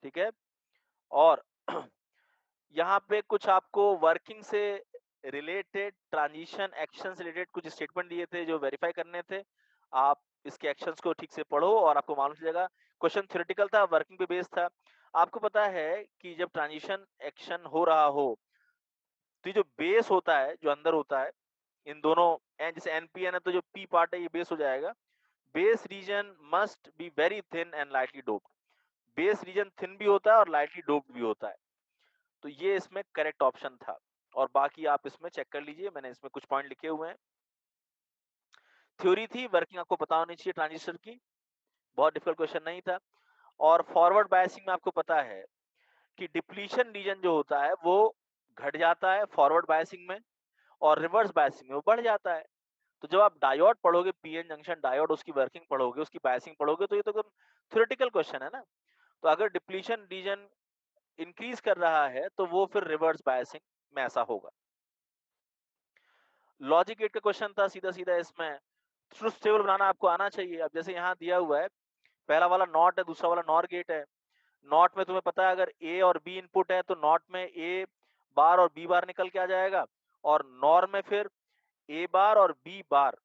ठीक है, और यहाँ पे कुछ आपको वर्किंग से रिलेटेड, ट्रांजिशन एक्शन से रिलेटेड कुछ स्टेटमेंट दिए थे जो वेरीफाई करने थे। आप इसके एक्शंस को ठीक से पढ़ो और आपको मालूम चल जाएगा। क्वेश्चन थ्योरेटिकल था, वर्किंग पे बेस्ड था। आपको पता है कि जब ट्रांजिशन एक्शन हो रहा हो तो ये जो बेस होता है, जो अंदर होता है, इन दोनों जैसे एनपीएन है तो जो पी पार्ट है ये बेस हो जाएगा। Base reason must be very thin and lightly doped. Base reason thin भी होता है और लाइटली डोप्ड भी होता है, तो ये इसमें करेक्ट ऑप्शन था। और बाकी आप इसमें चेक कर लीजिए, मैंने इसमें कुछ पॉइंट लिखे हुए हैं। थ्योरी थी, वर्किंग आपको पता होनी चाहिए ट्रांजिस्टर की, बहुत डिफिकल्ट क्वेश्चन नहीं था। और फॉरवर्ड बायसिंग में आपको पता है कि डिप्लीशन रीजन जो होता है वो घट जाता है फॉरवर्ड बायसिंग में, और रिवर्स बायसिंग में वो बढ़ जाता है। तो जब आप डायोड पढ़ोगे, पीएन जंक्शन डायोड, उसकी वर्किंग पढ़ोगे, उसकी बायसिंग पढ़ोगे, तो ये तो एकदम थ्योरेटिकल क्वेश्चन है ना। तो अगर डिप्लीशन रीजन इंक्रीज कर रहा है तो वो फिर रिवर्स बायसिंग में ऐसा होगा। लॉजिक गेट का क्वेश्चन था सीधा सीधा, इसमें ट्रुथ टेबल बनाना आपको आना चाहिए। अब जैसे यहाँ दिया हुआ है, पहला वाला नॉट है, दूसरा वाला नॉर गेट है। नॉट में तुम्हें पता है अगर ए और बी इनपुट है तो नॉट में ए बार और बी बार निकल के आ जाएगा, और नॉर में फिर ए बार और बी बार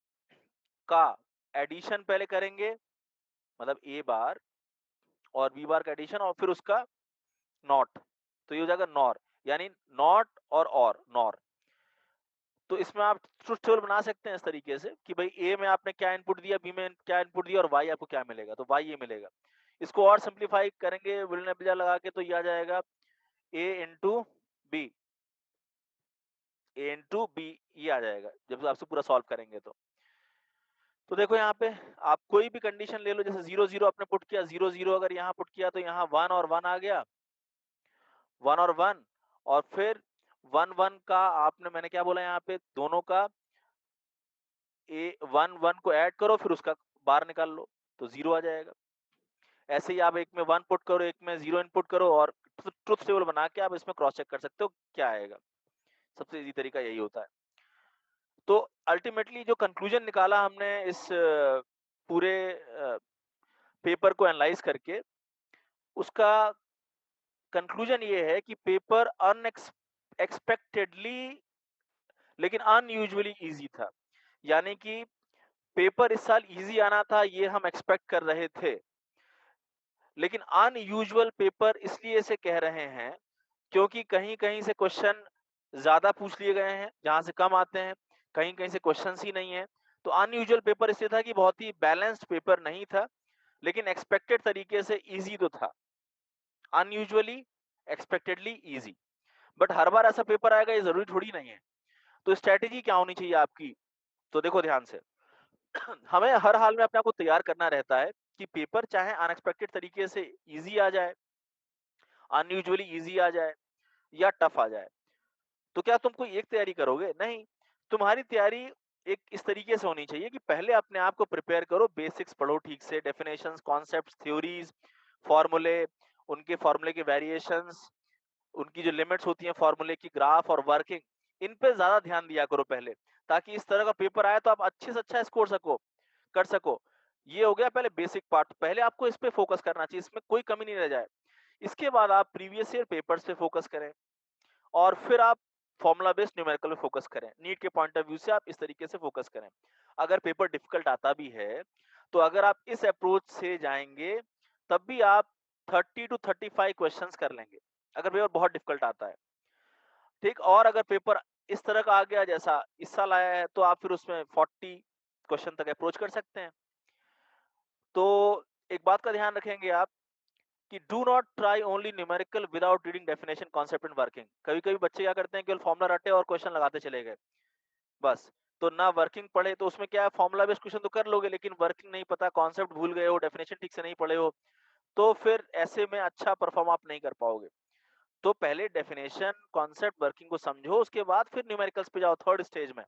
का एडिशन पहले करेंगे, मतलब ए बार और बी बार का एडिशन और फिर उसका नॉट, तो ये हो जाएगा नॉर, यानी नॉट और नॉर। तो इसमें आप ट्रुथ टेबल बना सकते हैं इस तरीके से कि भाई ए में आपने क्या इनपुट दिया, बी में क्या इनपुट दिया, और वाई आपको क्या मिलेगा, तो वाई ये मिलेगा। इसको और सिंप्लीफाई करेंगे विलनेबुला लगा के, तो ये आ जाएगा ए इंटू बी, ए इंटू बी, ये आ जाएगा जब आपसे पूरा सॉल्व करेंगे तो देखो यहाँ पे आप कोई भी कंडीशन ले लो, जैसे 0 0 आपने पुट किया, 0 0 अगर यहाँ पुट किया तो यहाँ 1 और 1 आ गया, 1 और 1, और फिर 1 1 का आपने, मैंने क्या बोला यहाँ पे, दोनों का ए 1 1 को ऐड करो, फिर उसका बार निकाल लो, तो 0 आ जाएगा। ऐसे ही आप एक में 1 पुट करो, एक में 0 इनपुट करो, और ट्रुथ टेबल बना के आप इसमें क्रॉस चेक कर सकते हो क्या आएगा। सबसे इजी तरीका यही होता है। तो अल्टीमेटली जो कंक्लूजन निकाला हमने इस पूरे पेपर को एनालाइज करके, उसका कंक्लूजन ये है कि पेपर अनएक्सपेक्टेडली लेकिन अनयूजुअली इजी था। यानी कि पेपर इस साल इजी आना था, ये हम एक्सपेक्ट कर रहे थे, लेकिन अनयूजुअल पेपर इसलिए से कह रहे हैं क्योंकि कहीं कहीं से क्वेश्चन ज्यादा पूछ लिए गए हैं, जहां से कम आते हैं, कहीं कहीं से क्वेश्चंस ही नहीं है। तो अनयूजुअल पेपर इसलिए था कि बहुत ही बैलेंस्ड पेपर नहीं था, लेकिन एक्सपेक्टेड तरीके से इजी तो था। Unusually, expectedly easy. बट हर बार ऐसा पेपर आएगा ये जरूरी थोड़ी नहीं है। तो स्ट्रेटेजी क्या होनी चाहिए आपकी, तो देखो ध्यान से। हमें हर हाल में अपने आप को तैयार करना रहता है कि पेपर चाहे अनएक्सपेक्टेड तरीके से इजी आ जाए, अनयूजुअली इजी आ जाए, या टफ आ जाए। तो क्या तुम कोई एक तैयारी करोगे? नहीं। तुम्हारी तैयारी एक इस तरीके से होनी चाहिए कि पहले अपने आप को प्रिपेयर करो, बेसिक्स पढ़ो ठीक से, डेफिनेशंस, कॉन्सेप्ट्स, थ्योरीज, फॉर्मूले, उनके फॉर्मूले के वेरिएशंस, उनकी जो लिमिट्स होती हैं फॉर्मूले की, ग्राफ और वर्किंग, इन पे ज्यादा ध्यान दिया करो पहले, ताकि इस तरह का पेपर आए तो आप अच्छे से अच्छा स्कोर कर सको। ये हो गया पहले बेसिक पार्ट, पहले आपको इस पे फोकस करना चाहिए, इसमें कोई कमी नहीं रह जाए। इसके बाद आप प्रीवियस ईयर पेपर्स पे फोकस करें, और फिर आप फॉर्मूला बेस्ड न्यूमेरिकल पे फोकस करें। नीट के पॉइंट ऑफ व्यू से आप इस तरीके से फोकस करें। अगर पेपर डिफिकल्ट आता भी है तो अगर आप इस अप्रोच से जाएंगे तब भी आप 30 टू 35 क्वेश्चंस कर लेंगे, अगर पेपर बहुत डिफिकल्ट आता है। ठीक, और अगर पेपर इस तरह का आ गया जैसा इस साल आया है तो आप फिर उसमें 40 क्वेश्चन तक अप्रोच कर सकते हैं। तो एक बात का ध्यान रखेंगे आप कि do not try only numerical without reading definition, concept and working. कभी कभी बच्चे क्या करते हैं, केवल फॉर्मूला रटे और क्वेश्चन लगाते चले गए बस, तो ना वर्किंग पढ़े। तो उसमें क्या है, फॉर्मूला बेस्ड क्वेश्चन तो कर लोगे लेकिन वर्किंग नहीं पता, कॉन्सेप्ट भूल गए हो, डेफिनेशन ठीक से नहीं पढ़े हो, तो फिर ऐसे में अच्छा परफॉर्म आप नहीं कर पाओगे। तो पहले डेफिनेशन, कॉन्सेप्ट, वर्किंग को समझो, उसके बाद फिर न्यूमेरिकल्स पे जाओ थर्ड स्टेज में।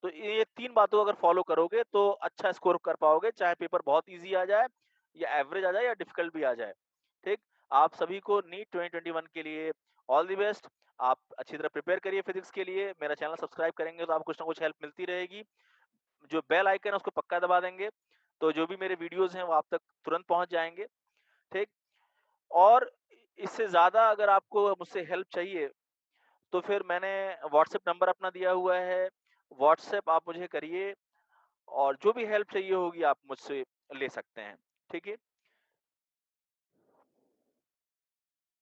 तो ये तीन बातों को अगर फॉलो करोगे तो अच्छा स्कोर कर पाओगे, चाहे पेपर बहुत इजी आ जाए, या एवरेज आ जाए, या डिफिकल्ट भी आ जाए। ठीक, आप सभी को नीट 2021 के लिए ऑल द बेस्ट। आप अच्छी तरह प्रिपेयर करिए फिजिक्स के लिए। मेरा चैनल सब्सक्राइब करेंगे तो आपको कुछ ना कुछ हेल्प मिलती रहेगी। जो बेल आइकन है उसको पक्का दबा देंगे, तो जो भी मेरे वीडियोस हैं वो आप तक तुरंत पहुंच जाएंगे। ठीक, और इससे ज्यादा अगर आपको मुझसे हेल्प चाहिए तो फिर मैंने व्हाट्सएप नंबर अपना दिया हुआ है, व्हाट्सएप आप मुझे करिए, और जो भी हेल्प चाहिए होगी आप मुझसे ले सकते हैं। ठीक है।